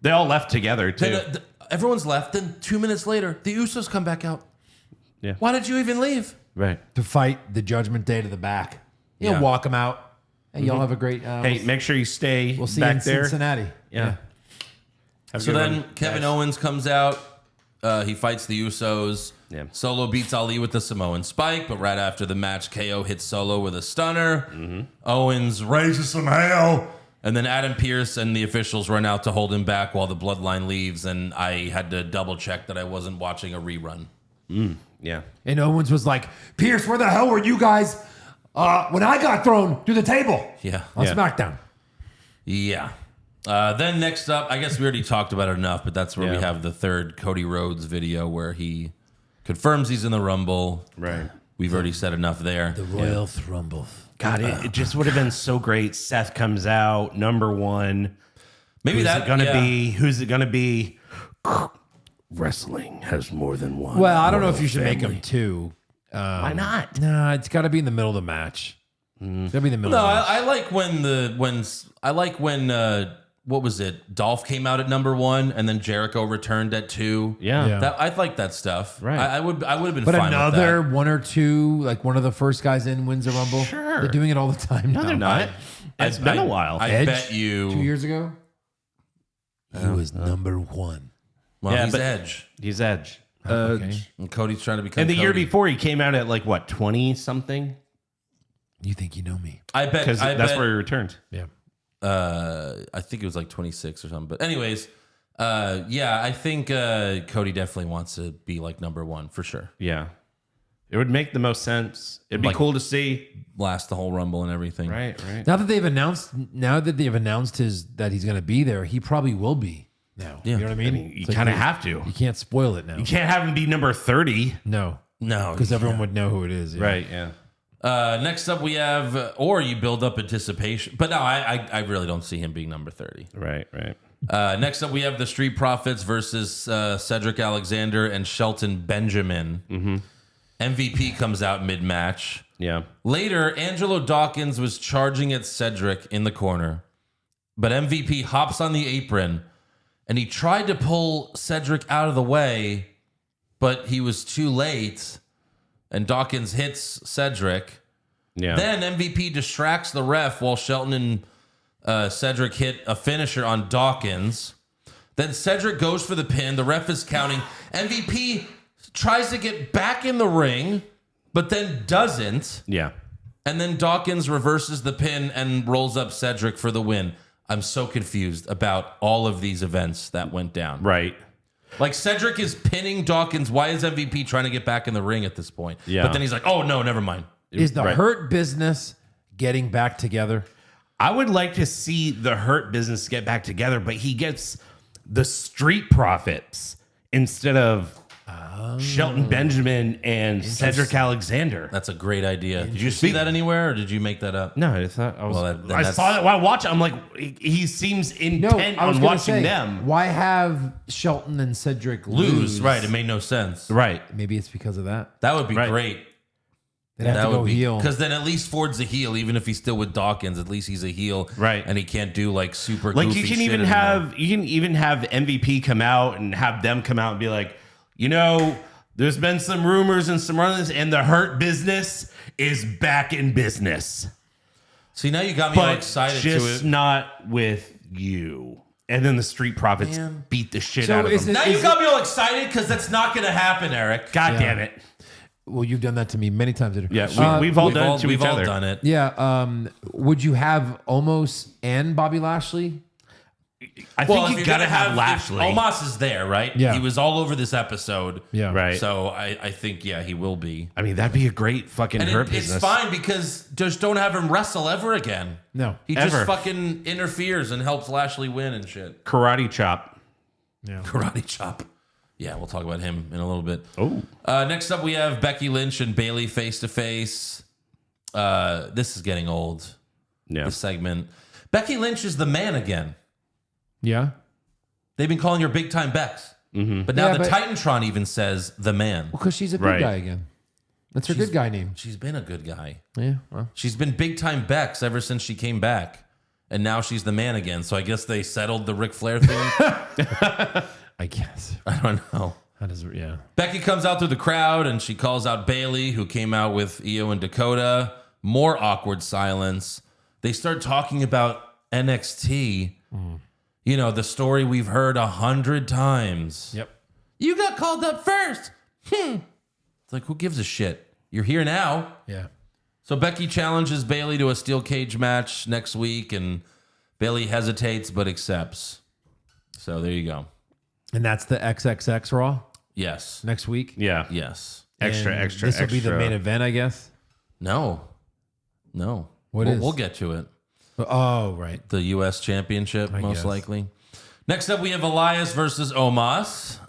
They all left together, too. Then, everyone's left. Then 2 minutes later, the Usos come back out. Yeah. Why did you even leave? Right. To fight the Judgment Day to the back. You'll Yeah. walk them out. And y'all have a great... Hey, make sure you stay we'll see you back in there. Cincinnati. Yeah. Have a So good then one, Kevin guys. Owens comes out. He fights the Usos. Yeah. Solo beats Ali with the Samoan spike, but right after the match, KO hits Solo with a stunner. Owens Raises some hell. and then Adam Pearce and the officials run out to hold him back while the Bloodline leaves, and I had to double check that I wasn't watching a rerun. Yeah. And Owens was like, Pierce, where the hell were you guys when I got thrown through the table Yeah. on Yeah. SmackDown? Yeah. Then next up, I guess we already talked about it enough, but that's where we Yeah. have the third Cody Rhodes video where he confirms he's in the Rumble. Right. We've already said enough there. Royal Rumble. God, it just would have been so great. Seth comes out, number one. Maybe Who's that it gonna yeah. be? Who's it gonna be? Wrestling has more than one. Well, I don't know royal if you should make family. them two. Why not? No, it's got to be in the middle of the match. It's got to be in the middle No, of the match. I like when what was it? Dolph came out at number one, and then Jericho returned at 2. Yeah. Yeah. I like that stuff. Right. I would have been But fine another with one or two, like one of the first guys in wins a Rumble. Sure. They're doing it all the time. No, they're not. that. It's been a while. I Edge, bet you. 2 years ago, he was number one. Well, Yeah, he's but- Edge, He's Edge. Okay. and Cody's trying to become. And the year Cody. before, he came out at like what, 20 something? You think you know me? I bet. Because I that's bet, where he returned. Yeah. I think it was like 26 or something. But anyways, yeah, I think Cody definitely wants to be like number one for sure. Yeah. It would make the most sense. It'd be Like- cool to see. Last the whole Rumble and everything. Right. Now that they've announced that he's going to be there, he probably will be now. Yeah. You know what I mean? You It's like kind of have to. You can't spoil it now. You can't have him be number 30. No, No, because everyone would know who it is. Yeah. Right. Yeah. Next up, we have, or you build up anticipation. But no, I really don't see him being number 30. Right. Right. Next up, we have the Street Profits versus Cedric Alexander and Shelton Benjamin. MVP comes out mid-match. Yeah. Later, Angelo Dawkins was charging at Cedric in the corner, but MVP hops on the apron, and he tried to pull Cedric out of the way, but he was too late, and Dawkins hits Cedric. Yeah. Then MVP distracts the ref while Shelton and Cedric hit a finisher on Dawkins. Then Cedric goes for the pin. The ref is counting. MVP tries to get back in the ring, but then doesn't. Yeah. And then Dawkins reverses the pin and rolls up Cedric for the win. I'm so confused about all of these events that went down. Right. Like Cedric is pinning Dawkins. Why is MVP trying to get back in the ring at this point? Yeah. But then he's like, oh, no, never mind. Is the Right. Hurt Business getting back together? I would like to see the Hurt Business get back together, but he gets the Street Profits instead of Shelton Benjamin and Cedric Alexander. That's a great idea. Did you see that anywhere, or did you make that up? No, I thought I was. Well, then I that's- saw that while watching. I'm like, he seems intent I was on gonna watching say, them. Why have Shelton and Cedric Lose, right? It made no sense. Right. Maybe it's because of that. That would be Right. great. They'd have That to go would be heel. because then at least Ford's a heel, even if he's still with Dawkins. At least he's a heel, Right. And he can't do like super Like goofy you can shit even anymore. have MVP come out and have them come out and be like, there's been some rumors and some runs, and the Hurt Business is back in business, See, now you got me all but excited just to it. not with you. And then the Street Profits Man. beat the shit So out of is them. it- Now you got me all excited because that's not going to happen, Eric. God damn it! Well, you've done that to me many times. Yeah, we've all done it to we've each all other. done it. Yeah. Would you have Omos and Bobby Lashley? I Well, think if you you're gotta gonna have Lashley. Omos is there, right? Yeah. He was all over this episode. Yeah. Right. So I think, yeah, he will be. I mean, that'd be a great fucking And Hurt it's Business. fine because just don't have him wrestle ever again. No. He Ever. just fucking interferes and helps Lashley win and shit. Karate chop. Karate chop. Yeah, we'll talk about him in a little bit. Oh, Next up, we have Becky Lynch and Bayley face to face. This is getting old. yeah. This segment. Becky Lynch is the man again. Yeah. They've been calling her Big Time Bex. Mm-hmm. But now Yeah, the but- Titantron even says the man. Well, because she's a good Right. guy again. That's her good guy name. She's been a good guy. Yeah. Well. She's been Big Time Bex ever since she came back. And now she's the man again. So I guess they settled the Ric Flair thing. I guess. I don't know. How does it? Yeah. Becky comes out through the crowd and she calls out Bayley, who came out with Iyo and Dakota. More awkward silence. They start talking about NXT. You know, the story we've heard 100 times. Yep. You got called up first. It's like, who gives a shit? You're here now. Yeah. So Becky challenges Bayley to a steel cage match next week, and Bayley hesitates but accepts. So there you go. And that's the XXX Raw Yes. next week. Yeah. Yes. Extra, And extra, This will extra. be the main event, I guess. No. What we'll, is? We'll get to it. Oh, right. The U.S. Championship, most guess. likely. Next up, we have Elias versus Omos.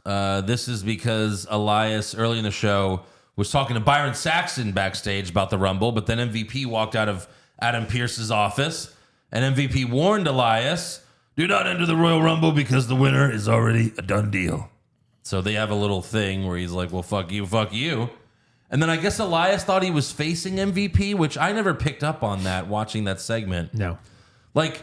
This is because Elias, early in the show, was talking to Byron Saxton backstage about the Rumble, but then MVP walked out of Adam Pearce's office, and MVP warned Elias, do not enter the Royal Rumble because the winner is already a done deal. So they have a little thing where he's like, well, fuck you, fuck you. And then I guess Elias thought he was facing MVP, which I never picked up on that watching that segment. No. Like,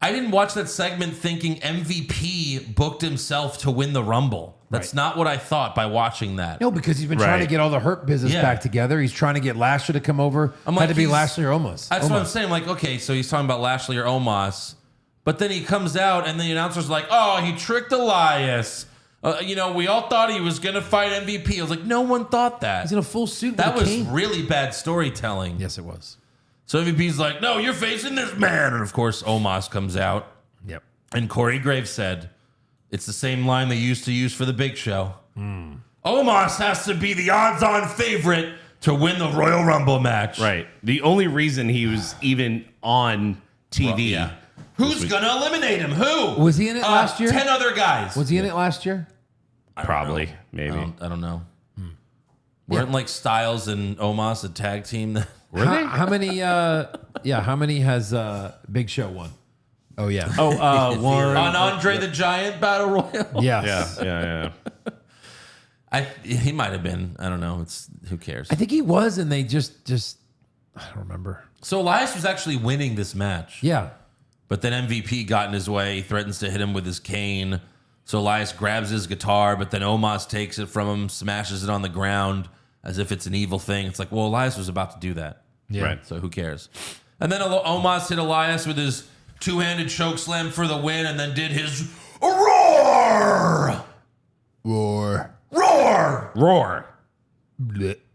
I didn't watch that segment thinking MVP booked himself to win the Rumble. That's not what I thought by watching that. No, because he's been trying to Right. get all the Hurt Business Yeah. back together. He's trying to get Lashley to come over. I'm Had like, to be he's- Lashley or Omos. That's what I'm saying. Like, okay, so he's talking about Lashley or Omos, but then he comes out and the announcer's like, oh, he tricked Elias. We all thought he was going to fight MVP. I was like, no one thought that. He's in a full suit. That with a was cane. really bad storytelling. Yes, it was. So MVP's like, no, you're facing this man. And of course, Omos comes out. Yep. And Corey Graves said, it's the same line they used to use for the Big Show. Omos has to be the odds-on favorite to win the Royal Rumble match. Right. The only reason he was even on TV. Yeah. Who's going to eliminate him? Who? Was he in it last year? 10 other guys. Was he in it last year? Probably. Maybe. I don't know. Weren't like Styles and Omos a tag team? How many? How many has Big Show won? Oh yeah. Warren. On Andre the Giant Battle Royal? Yes. Yeah. He might have been. I don't know. Who cares? I think he was, and they just I don't remember. So Elias was actually winning this match. Yeah. But then MVP got in his way, threatens to hit him with his cane. So Elias grabs his guitar, but then Omos takes it from him, smashes it on the ground as if it's an evil thing. It's like, well, Elias was about to do that. Yeah. Right. So who cares? And then Omos hit Elias with his two-handed choke slam for the win and then did his roar! Roar.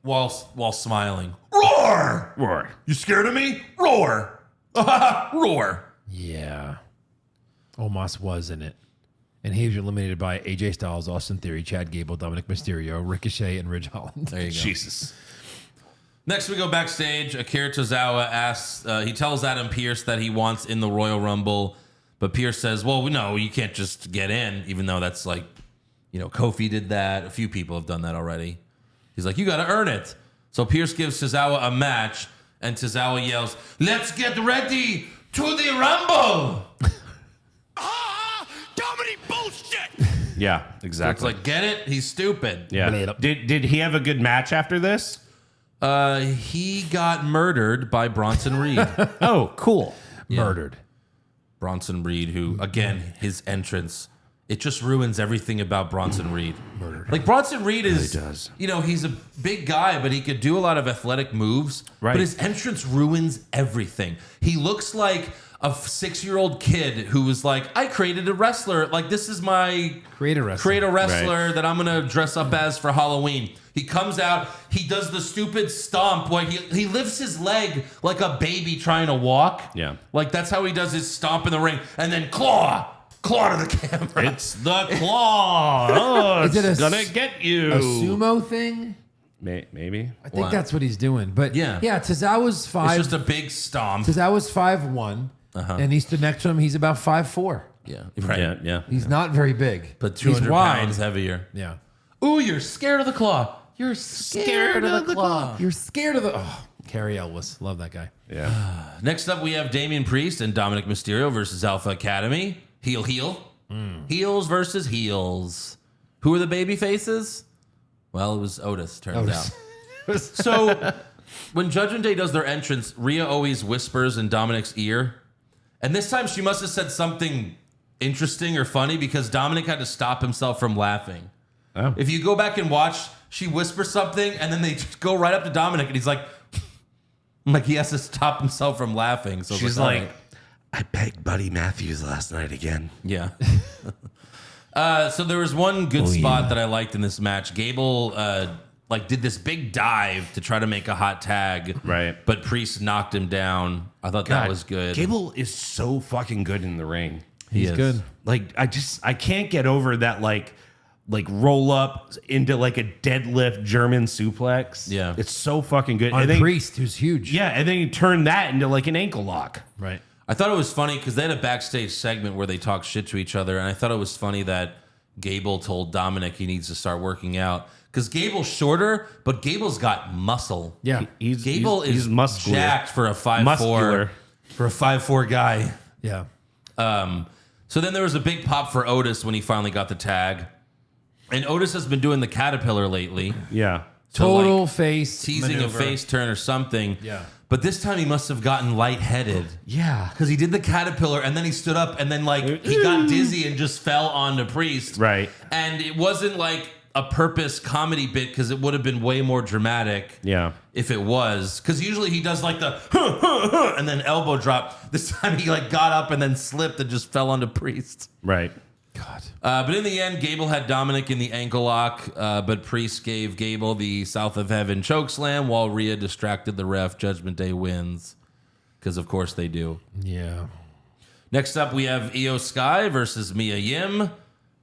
While smiling. Roar! Roar. You scared of me? Roar! Roar! Yeah. Omos was in it. And he was eliminated by AJ Styles, Austin Theory, Chad Gable, Dominic Mysterio, Ricochet, and Ridge Holland. There you go. Jesus. Next, we go backstage. Akira Tozawa asks, he tells Adam Pearce that he wants in the Royal Rumble, but Pearce says, well, no, you can't just get in, even though that's like Kofi did that. A few people have done that already. He's like, you got to earn it. So Pierce gives Tozawa a match, and Tozawa yells, "Let's get ready to the Rumble." Comedy bullshit. Yeah, So exactly. it's like, get it? He's stupid. Yeah. Did he have a good match after this? He got murdered by Bronson Reed. Oh, cool. Murdered. Bronson Reed, who, again, his entrance, it just ruins everything about Bronson Reed. Murdered. Like, Bronson Reed is, does. He's a big guy, but he could do a lot of athletic moves. Right. But his entrance ruins everything. He looks like a 6-year-old kid who was like, I created a wrestler. Like, this is my Create a wrestler. wrestler that I'm going to dress up as for Halloween. He comes out, he does the stupid stomp where he lifts his leg like a baby trying to walk. Yeah. Like, that's how he does his stomp in the ring. And then claw to the camera. It's the claw. Oh, Is it it's a gonna get you. A sumo thing? Maybe. I think Wow. that's what he's doing. But Yeah. Tozawa's It's 5. just a big stomp. Tozawa's 5'1", and he stood next to him. He's about 5'4". Yeah, right. Yeah. He's not very big, But he's 200 wide. pounds heavier. Yeah. Ooh, you're scared of the claw. You're scared of the claw. You're scared of the. Oh, Carrie Elwes, love that guy. Yeah. Next up, we have Damian Priest and Dominic Mysterio versus Alpha Academy. Heel. Heels versus heels. Who are the baby faces? Well, it was Otis, turns out. So, when Judgment Day does their entrance, Rhea always whispers in Dominic's ear. And this time, she must have said something interesting or funny because Dominic had to stop himself from laughing. Oh. If you go back and watch, she whispers something, and then they just go right up to Dominic, and he's like he has to stop himself from laughing. So She's all like, right. I begged Buddy Matthews last night again. Yeah. So there was one good spot that I liked in this match. Gable did this big dive to try to make a hot tag, Right. But Priest knocked him down. I thought that was good. Gable is so fucking good in the ring. He's is. good. Like I can't get over that like roll up into like a deadlift German suplex. Yeah. It's so fucking good. On And then, Priest, who's huge. yeah, and then you turn that into like an ankle lock. Right. I thought it was funny because they had a backstage segment where they talk shit to each other, and I thought it was funny that Gable told Dominic he needs to start working out because Gable's shorter, but Gable's got muscle. Yeah. Gable is muscular. jacked for a 5'4", Muscular. for a 5'4" guy. Yeah. So then there was a big pop for Otis when he finally got the tag. And Otis has been doing the caterpillar lately. Yeah. Total face Teasing maneuver. a face turn or something. Yeah. But this time he must have gotten lightheaded. Yeah. Because he did the caterpillar and then he stood up and then he got dizzy and just fell onto Priest. Right. And it wasn't like a purpose comedy bit because it would have been way more dramatic. Yeah. If it was. Because usually he does like the and then elbow drop. This time he got up and then slipped and just fell onto Priest. Right. God. But in the end, Gable had Dominic in the ankle lock, but Priest gave Gable the South of Heaven choke slam while Rhea distracted the ref. Judgment Day wins. Because, of course, they do. Yeah. Next up, we have Iyo Sky versus Mia Yim.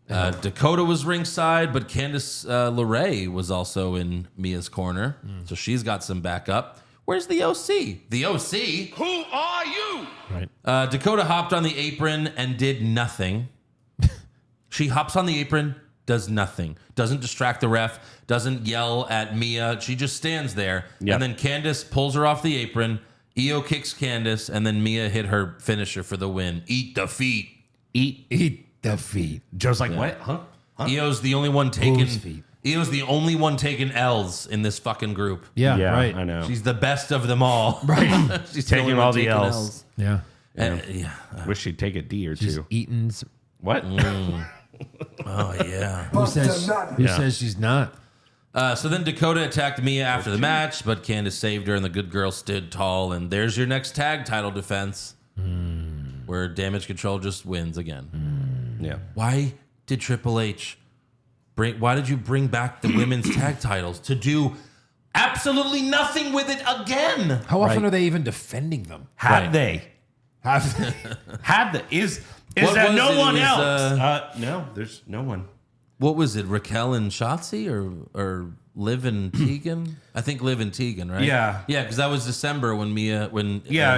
Dakota was ringside, but Candice LeRae was also in Mia's corner. So she's got some backup. Where's the OC? The OC? Who are you? Right. Dakota hopped on the apron and did nothing. She hops on the apron, does nothing. Doesn't distract the ref, doesn't yell at Mia. She just stands there. Yep. And then Candice pulls her off the apron. Iyo kicks Candice, and then Mia hit her finisher for the win. Eat the feet. Eat the feet. Joe's like, what? Huh? Io's the only one taking Whose feet? Io's the only one taking L's in this fucking group. Yeah, Yeah, right. I know. She's the best of them all. Right. She's the Taking only one all the taking L's. Yeah. And, yeah. Wish she'd take a D or She's two. Eaton's. What? Oh, yeah. Who says she's not? So then Dakota attacked Mia after the match, but Candice saved her, and the good girl stood tall. And there's your next tag title defense, where Damage Control just wins again. Yeah. Why did Triple H why did you bring back the women's tag titles to do absolutely nothing with it again? How often are they even defending them? Have they? Have Have they? Is What that was no it? one It was, else? No, there's no one. What was it? Raquel and Shotzi or Liv and Tegan? I think Liv and Tegan, right? Yeah. Yeah, because that was December when Yeah,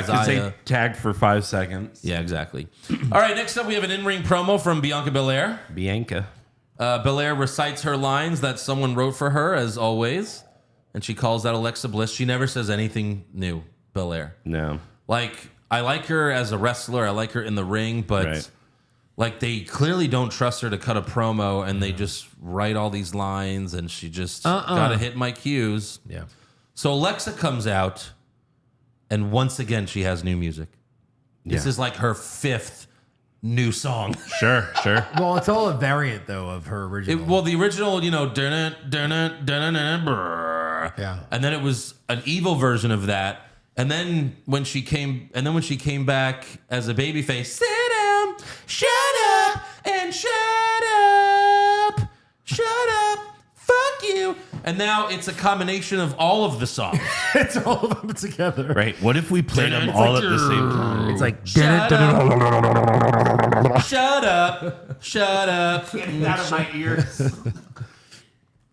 because they Zaya- tagged for 5 seconds. Yeah, exactly. All right, next up we have an in-ring promo from Bianca Belair. Bianca. Belair recites her lines that someone wrote for her, as always, and she calls out Alexa Bliss. She never says anything new, Belair. No. Like, I like her as a wrestler. I like her in the ring, but like they clearly don't trust her to cut a promo, and they just write all these lines, and she just gotta hit my cues. Yeah. So Alexa comes out, and once again she has new music. This is like her 5th new song. Sure. Well, it's all a variant though of her original. The original, you know, yeah, and then it was an evil version of that. And then when she came back as a babyface, sit down, shut up, and shut up, fuck you. And now it's a combination of all of the songs. It's all of them together. Right. What if we played them all at the same time? It's like Shut up. Get it out of my ears.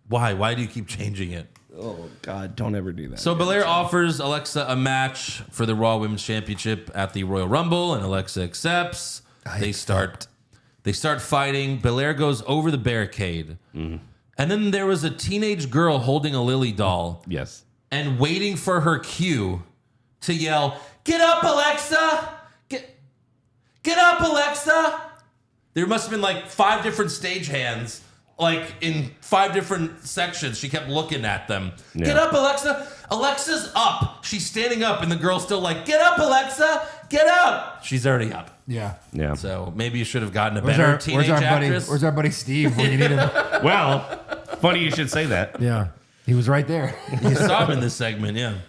Why? Why do you keep changing it? Oh, God. Don't ever do that. So Belair offers Alexa a match for the Raw Women's Championship at the Royal Rumble, and Alexa accepts. They start fighting. Belair goes over the barricade. And then there was a teenage girl holding a Lily doll. Yes. And waiting for her cue to yell, "Get up, Alexa! Get up, Alexa!" There must have been like 5 different stagehands, like in 5 different sections. She kept looking at them. Yeah. Get up, Alexa! Alexa's up. She's standing up, and the girl's still like, "Get up, Alexa! Get up!" She's already up. Yeah. So maybe you should have gotten a better teenage actress. Where's our buddy Steve when you need him? Well, funny you should say that. Yeah. He was right there. You saw him in this segment, yeah.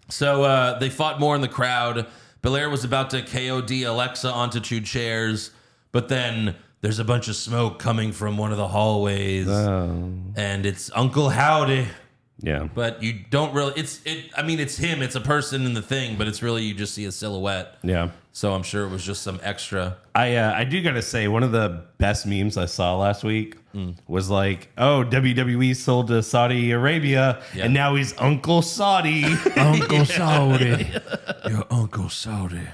So they fought more in the crowd. Belair was about to KOD Alexa onto 2 chairs, but then there's a bunch of smoke coming from one of the hallways, and it's Uncle Howdy. Yeah. But you don't really. It's him. It's a person in the thing, but it's really you just see a silhouette. Yeah. So I'm sure it was just some extra. I do gotta say, one of the best memes I saw last week was like, oh, WWE sold to Saudi Arabia, and now he's Uncle Saudi. Uncle Saudi. Your Uncle Saudi.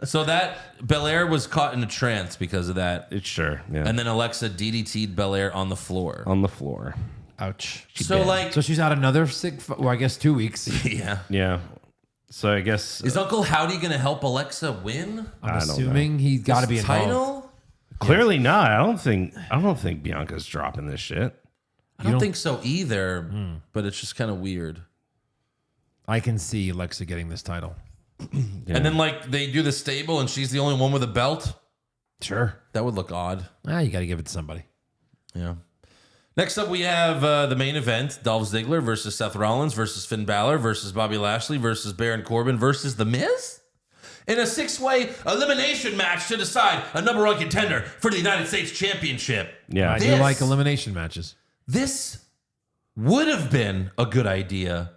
So that Belair was caught in a trance because of that. It's sure. Yeah. And then Alexa DDT'd Belair on the floor. On the floor. Ouch. So she's out another 2 weeks. Yeah. Yeah. So I guess Is Uncle Howdy going to help Alexa win? I'm assuming he's got to be involved. Title? clearly not. I don't think Bianca's dropping this shit. I don't think so either. But it's just kind of weird. I can see Alexa getting this title. And then like they do the stable and she's the only one with a belt. Sure. That would look odd. You got to give it to somebody. Yeah. Next up, we have the main event: Dolph Ziggler versus Seth Rollins versus Finn Balor versus Bobby Lashley versus Baron Corbin versus The Miz in a 6-way elimination match to decide a #1 contender for the United States Championship. Yeah, I do like elimination matches. This would have been a good idea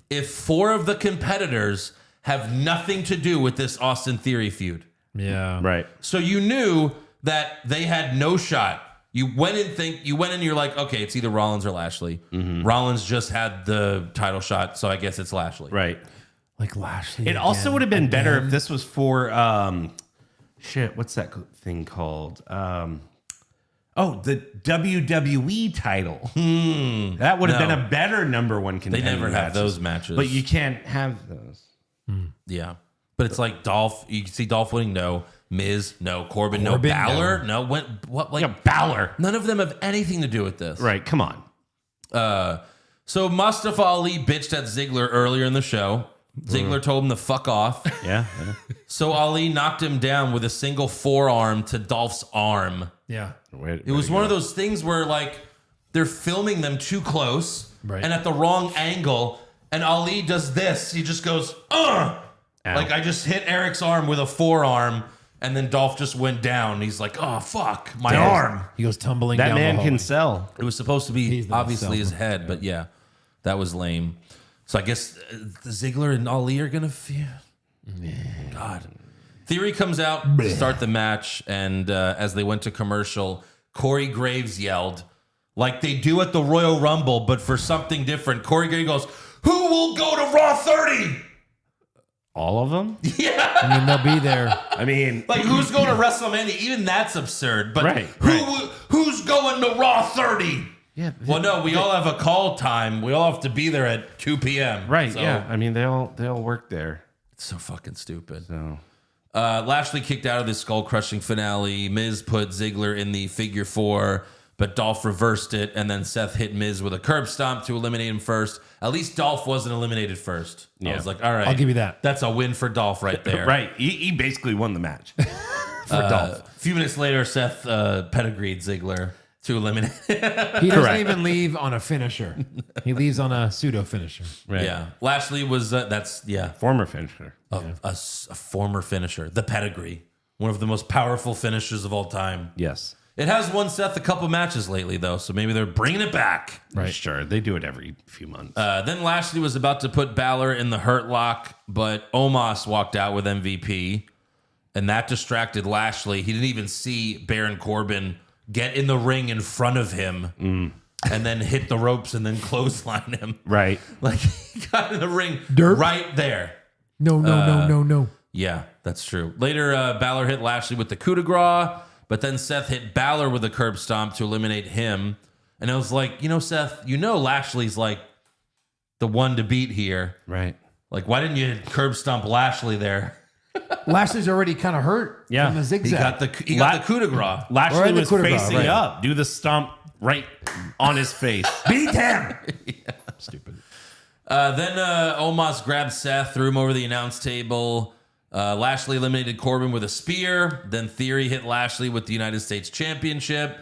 if 4 of the competitors have nothing to do with this Austin Theory feud. Yeah. right. So you knew that they had no shot. You went in, you're like, okay, it's either Rollins or Lashley. Rollins just had the title shot, so I guess it's Lashley. Right. Like Lashley. It also would have been better if this was for what's that thing called? The WWE title. That would have been a better #1 contender. They never have those matches. But you can't have those. Yeah. But it's like Dolph, you can see Dolph winning, no. Miz, no. Corbin, no. Balor, no. What? Like Balor. None of them have anything to do with this. Right, come on. So Mustafa Ali bitched at Ziggler earlier in the show. Ziggler told him to fuck off. Yeah. So Ali knocked him down with a single forearm to Dolph's arm. Yeah. It was one of those things where like they're filming them too close and at the wrong angle, and Ali does this. He just goes, ugh! Like I just hit Eric's arm with a forearm, and then Dolph just went down. He's like, oh fuck, my arm. He goes tumbling That down man the can hallway. sell. It was supposed to be the obviously best his head, but yeah, that was lame. So I guess the Ziggler and Ali are gonna feud. God. Theory comes out to start the match, and as they went to commercial, Corey Graves yelled, like they do at the Royal Rumble, but for something different. Corey Graves goes, "Who will go to Raw 30?" all of them? I mean, they'll be there. I mean, Like, who's going to WrestleMania? Even that's absurd. But Right, who's going to Raw 30? yeah. Well, no, we all have a call time. We all have to be there at 2 p.m. Right, So, yeah. I mean, they'll work there. It's so fucking stupid. So Lashley kicked out of the skull-crushing finale. Miz put Ziggler in the figure 4, but Dolph reversed it, and then Seth hit Miz with a curb stomp to eliminate him first. At least Dolph wasn't eliminated first. I Yeah. was like, all right. I'll give you that. That's a win for Dolph right there. right. He basically won the match. For Dolph. A few minutes later, Seth pedigreed Ziggler to eliminate. He doesn't even leave on a finisher. He leaves on a pseudo finisher. Right. Yeah. Lashley was, Former finisher. a former finisher. The pedigree. One of the most powerful finishers of all time. Yes. It has won Seth a couple matches lately, though, so maybe they're bringing it back. Right. Sure. They do it every few months. Then Lashley was about to put Balor in the Hurt Lock, but Omos walked out with MVP, and that distracted Lashley. He didn't even see Baron Corbin get in the ring in front of him and then hit the ropes and then clothesline him. right. Like, he got in the ring Derp. right there. No. Yeah, that's true. Later, Balor hit Lashley with the coup de grace, but then Seth hit Balor with a curb stomp to eliminate him. And I was like, Seth, Lashley's like the one to beat here. Right. Like, why didn't you curb stomp Lashley there? Lashley's already kind of hurt from the He zigzag. got the coup de grace. Lashley Right, the was coup de grace, facing right. up. Do the stomp right on his face. Beat him. Stupid. Then Omos grabbed Seth, threw him over the announce table. Lashley eliminated Corbin with a spear. Then Theory hit Lashley with the United States Championship.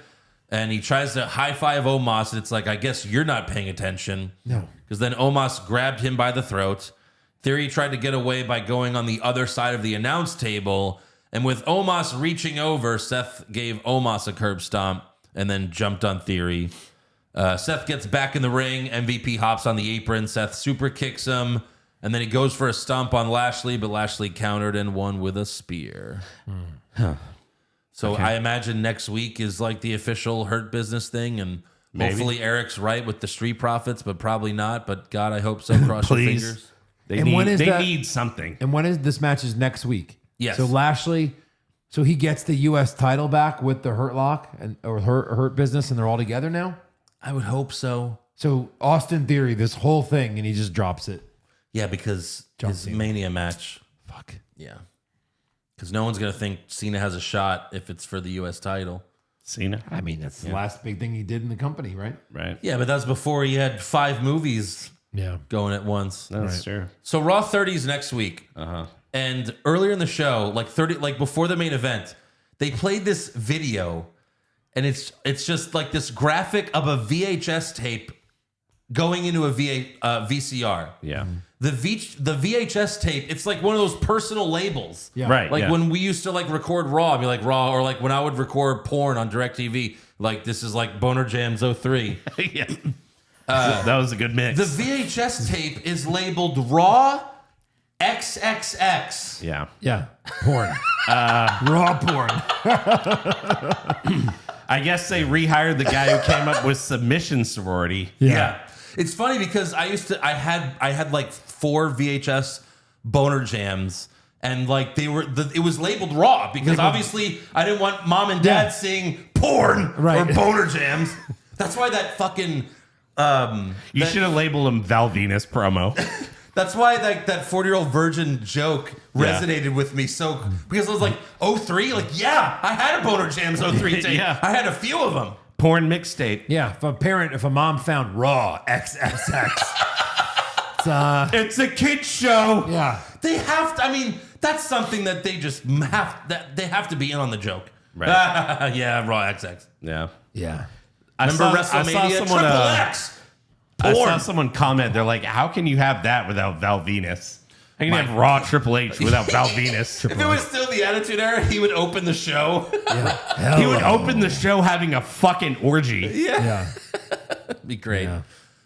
And he tries to high-five Omos, and it's like, I guess you're not paying attention. No. Because then Omos grabbed him by the throat. Theory tried to get away by going on the other side of the announce table. And with Omos reaching over, Seth gave Omos a curb stomp and then jumped on Theory. Seth gets back in the ring. MVP hops on the apron. Seth super kicks him. And then he goes for a stomp on Lashley, but Lashley countered and won with a spear. So I imagine next week is like the official Hurt Business thing. And hopefully Eric's right with the Street Profits, but probably not. But God, I hope so. Cross your Please. fingers. They And when is that- need something. And when is this match? Is next week? Yes. So Lashley, so he gets the U.S. title back with the Hurt Lock or Hurt Business, and they're all together now. I would hope so. So Austin Theory, this whole thing, and he just drops it. Yeah, because John his Cena. Mania match. Fuck. Yeah. Because no one's going to think Cena has a shot if it's for the U.S. title. Cena. I mean, that's the last big thing he did in the company, right? Right. Yeah, but that's before he had 5 movies Yeah. going at once. That's true. So Raw 30 is next week. And earlier in the show, like before the main event, they played this video, and it's just like this graphic of a VHS tape going into a VCR. Yeah. The VHS tape, it's like one of those personal labels. Yeah. Right. Like yeah. when we used to like record Raw, I'd be like Raw, or like when I would record porn on DirecTV, like this is like Boner Jams 03. yeah. That was a good mix. The VHS tape is labeled Raw XXX. yeah. Yeah. Porn. Raw porn. I guess they rehired the guy who came up with Submission Sorority. Yeah. It's funny because I had like 4 VHS Boner Jams, and like it was labeled Raw because obviously I didn't want mom and dad seeing porn Right. or Boner Jams. That's why that fucking You should have labeled him Val Venus promo. that's why that 40-year-old virgin joke resonated with me so because I was like 03, like yeah, I had a Boner Jams 03 tape. Yeah. I had a few of them. Porn mixtape. Yeah. If a mom found Raw XXX, It's a kid's show. yeah. They have to. I mean, that's something that they just they have to be in on the joke. Right. Yeah, Raw XX. Yeah. Yeah. Remember WrestleMania? someone, Triple X. I Porn. saw someone comment. They're like, "How can you have that without Val Venus? How can you have Raw Triple H without Val Venus?" If it was still the Attitude Era, he would open the show. He would open the show having a fucking orgy. Yeah. That'd be great. Yeah.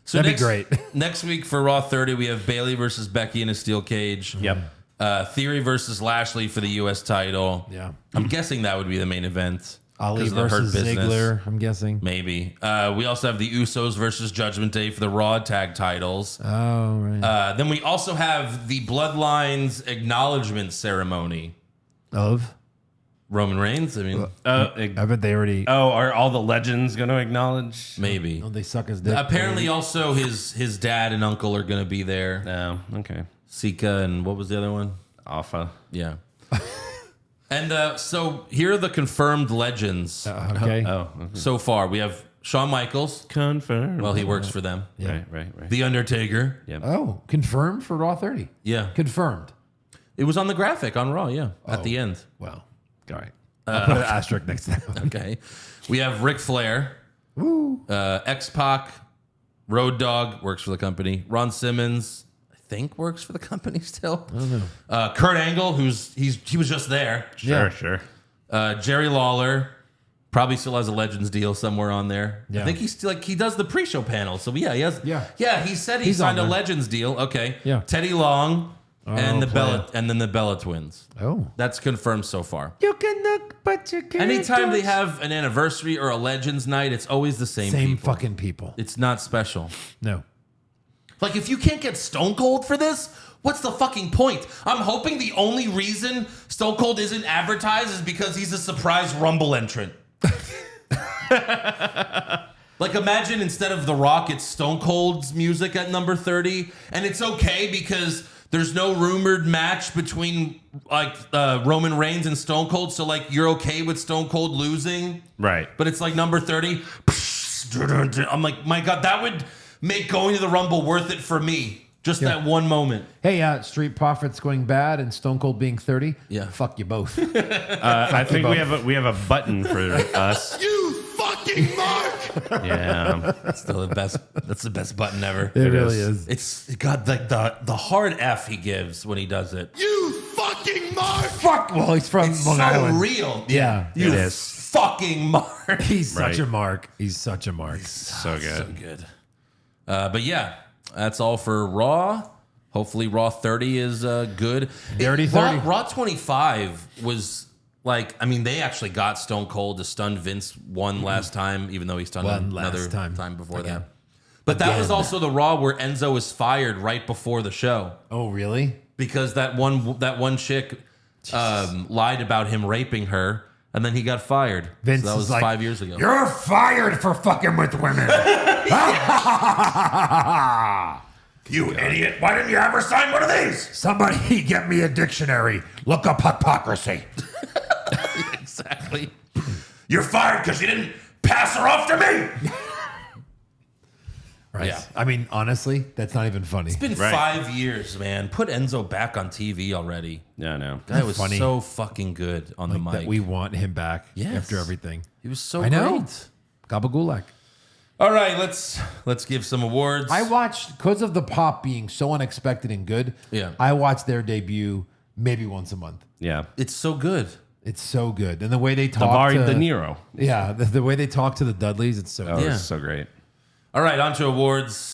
So That'd be great. Next week for Raw 30, we have Bayley versus Becky in a steel cage. Yep. Theory versus Lashley for the U.S. title. Yeah. I'm guessing that would be the main event. Ali 'cause of the versus Hurt Business. Ziggler, I'm guessing. Maybe. We also have the Usos versus Judgment Day for the Raw tag titles. Oh, right. Then we also have the Bloodlines acknowledgement ceremony. Of? Roman Reigns. I mean, I bet they already. are all the legends going to acknowledge? maybe. Don't they suck his dick? Apparently, also his dad and uncle are going to be there. No. Okay. Sika and what was the other one? Alpha. Yeah. And so here are the confirmed legends Okay. Oh. Okay. so far. We have Shawn Michaels. Confirmed. Well, he works for them. Right. The Undertaker. Oh, confirmed for Raw 30. Yeah. Confirmed. It was on the graphic on Raw, yeah, at the end. Well, all right. I'll put an asterisk next to that. Okay. We have Ric Flair. X-Pac. Road Dogg works for the company. Ron Simmons, I think, works for the company still. I don't know. Kurt Angle, he was just there. Sure. Jerry Lawler probably still has a Legends deal somewhere on there. Yeah. I think he's still he does the pre-show panel. So he has. Yeah. He said he He's signed a on there. Legends deal. Okay. Yeah. Teddy Long and the play. then the Bella Twins. Oh. That's confirmed so far. You can look, but you can't. Anytime they have an anniversary or a Legends night, it's always the same Same people. fucking people. It's not special. No. Like, if you can't get Stone Cold for this, what's the fucking point? I'm hoping the only reason Stone Cold isn't advertised is because he's a surprise Rumble entrant. Like, imagine instead of The Rock, it's Stone Cold's music at number 30. And it's okay because there's no rumored match between, like, Roman Reigns and Stone Cold. So, like, you're okay with Stone Cold losing. Right. But it's like number 30. I'm like, my God, that would make going to the Rumble worth it for me. Just that one moment. Hey, Street Profits going bad and Stone Cold being 30. Yeah. Fuck you both. I think we have a button for us. You fucking mark! Yeah. That's still the best. That's the best button ever. It really is. It's got like the hard F he gives when he does it. You fucking mark! Fuck. Well, he's from It's Long so Island. real. Yeah. You It is. fucking mark. He's Right. such a mark. He's such a mark. So good. So good. But yeah, that's all for Raw. Hopefully, Raw 30 is good. Dirty 30. Raw 25 was like, I mean, they actually got Stone Cold to stun Vince one last time, even though he stunned One him another last time. before Again. that. But that was also the Raw where Enzo was fired right before the show Oh, really? because that one chick lied about him raping her, and then he got fired. Vince so that is was like, 5 years ago. You're fired for fucking with women. You idiot! Why didn't you ever sign one of these? Somebody get me a dictionary. Look up hypocrisy. Exactly. You're fired because you didn't pass her off to me. Right. Yeah. I mean, honestly, that's not even funny. It's been 5 years, man. Put Enzo back on TV already. Yeah, I know. Guy was funny. so fucking good on the mic. That we want him back Yes. after everything. He was so I know. great. Gabagulak. All right, let's give some awards. I watched, because of the pop being so unexpected and good, Yeah. I watch their debut maybe once a month. Yeah. It's so good. It's so good. And the way they talk Davari to... De Niro. Yeah, the way they talk to the Dudleys, it's so Oh, good. Yeah. it's so great. All right, on to awards.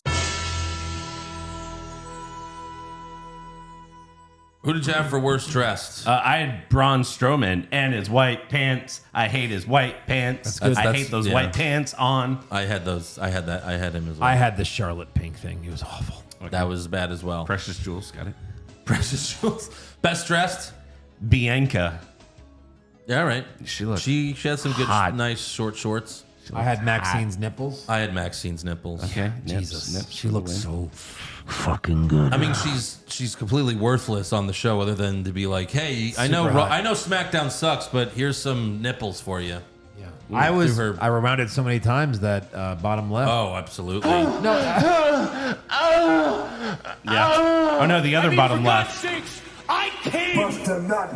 Who did you have for worst dressed? I had Braun Strowman and his white pants. I hate his white pants. That's good. I hate those yeah. white pants on. I had those. I had that. I had him as well. I had the Charlotte Pink thing. It was awful. That was bad as well. Precious Jewels, got it. Precious Jewels. Best dressed. Bianca. Yeah, all right. She looked She had some good, hot. nice short shorts. I had Maxine's nipples. I had Maxine's nipples. Okay. Jesus. She looks so... I mean, she's completely worthless on the show, other than to be like, hey, I know Super hot. I know SmackDown sucks, but here's some nipples for you. Yeah. Through her- I rewound so many times that bottom left. Oh, absolutely. Yeah. Oh no, the other bottom left. I came.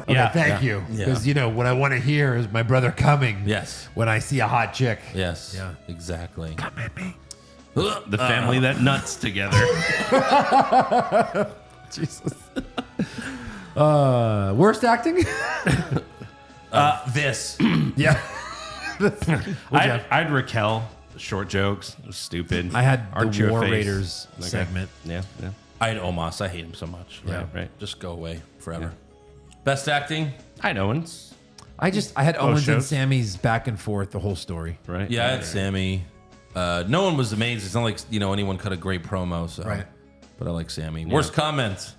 Yeah. Thank you. Yeah. Because, you know, what I want to hear is my brother coming. Yes. When I see a hot chick. Yes. Yeah. Exactly. Come at me. The family that nuts together. Jesus. Worst acting? This. Yeah. I had Raquel. Short jokes. It was stupid. I had Arch the your War face. Raiders Okay. segment. Yeah. I had Omos. I hate him so much. Yeah. Right. Just go away forever. Best acting. I had Owens. I had Owens and shows? Sammy's back and forth the whole story. Right. Yeah, I had Sammy. No one was amazed. It's not like anyone cut a great promo. So. Right. But I like Sammy. Worst comment.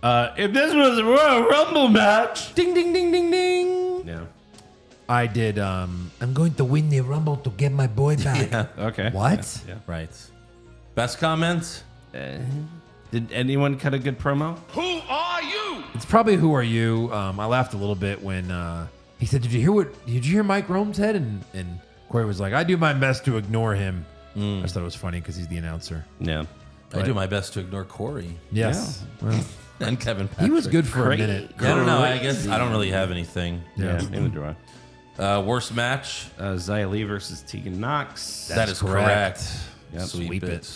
If this was a Royal Rumble match. Ding, ding, ding, ding, ding. Yeah. I did. I'm going to win the Rumble to get my boy back. Yeah. Okay. What? Yeah. Right. Best comment. Did anyone cut a good promo? Who are you? It's probably Who Are You? I laughed a little bit when he said, Did you hear Mike Rome's head? And Corey was like, I do my best to ignore him. I just thought it was funny because he's the announcer. Yeah. I do my best to ignore Corey. Yes. Well, And Kevin Patrick. he was good for Great. a minute. Yeah, I don't know. I guess I don't really have anything. Yeah. Neither do I. Worst match. Zia Lee versus Tegan Knox. That is correct. Yep. Sweep it.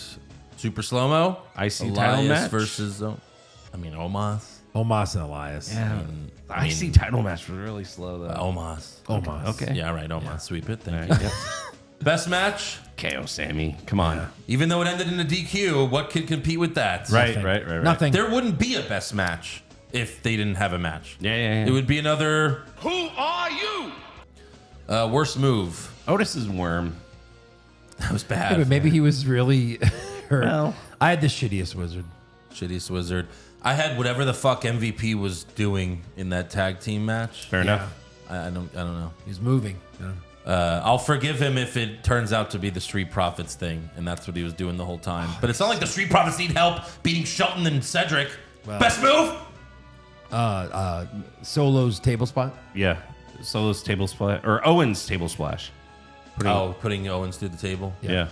Super slow mo. IC title match versus. Omos. Omos and Elias. Yeah. The IC title match was really slow though. Omos. Omos. Okay. Yeah, right. Omos. Sweep it. Thank There you. you go. Best match. KO Sammy. Come on. Even though it ended in a DQ, what could compete with that? Right. Nothing. There wouldn't be a best match if they didn't have a match. Yeah. It would be another. Who are you? Worst move. Otis's worm. That was bad. Yeah, but maybe he was really hurt. Well. I had the shittiest wizard. Shittiest wizard. I had whatever the fuck MVP was doing in that tag team match. Fair enough. I don't know. He's moving. I'll forgive him if it turns out to be the Street Profits thing, and that's what he was doing the whole time. But it's not like the Street Profits need help beating Shelton and Cedric. Best move? Solo's table spot. Yeah. Solo's table splash or Owens table splash. Putting Owens through the table. Yeah.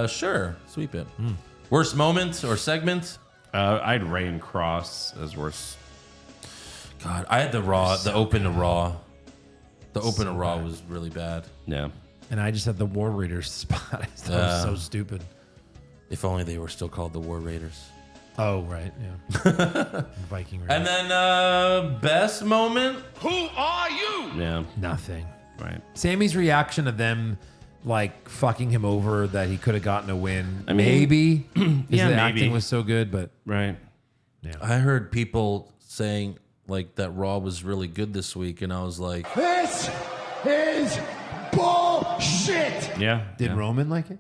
Sure. Sweep it. Worst moment or segment? I had Rey and Kross as worst. God, I had the open to Raw. The open to Raw was really bad. Yeah. And I just had the War Raiders spot. I thought it was so stupid. If only they were still called the War Raiders. Oh, right. Yeah. Viking Raiders. And then best moment? Who are you? Yeah. Nothing. Right. Sammy's reaction to them, like, fucking him over that he could have gotten a win. I mean, maybe. yeah, the maybe. acting was so good, but Right. I heard people saying like that Raw was really good this week, and I was like, This is bullshit. Yeah. did Roman like it?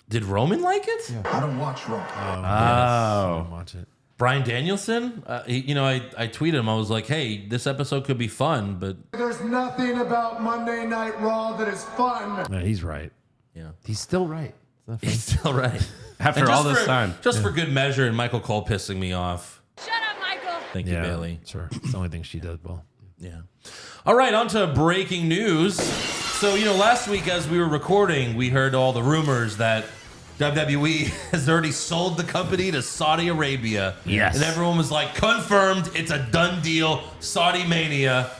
did Roman like it? I don't watch Raw. I didn't watch it. Brian Danielson? I tweeted him. I was like, hey, this episode could be fun, but There's nothing about Monday Night Raw that is fun. No, he's right. yeah, He's still right. It's not he's still right. After And all just this for- time. Just for good measure, and Michael Cole pissing me off. Shut up, Michael. Thank you, Bayley. Sure. It's the only thing she does well. Yeah. All right, on to breaking news. So, last week as we were recording, we heard all the rumors that WWE has already sold the company to Saudi Arabia. Yes. And everyone was like, confirmed, it's a done deal. Saudi Mania,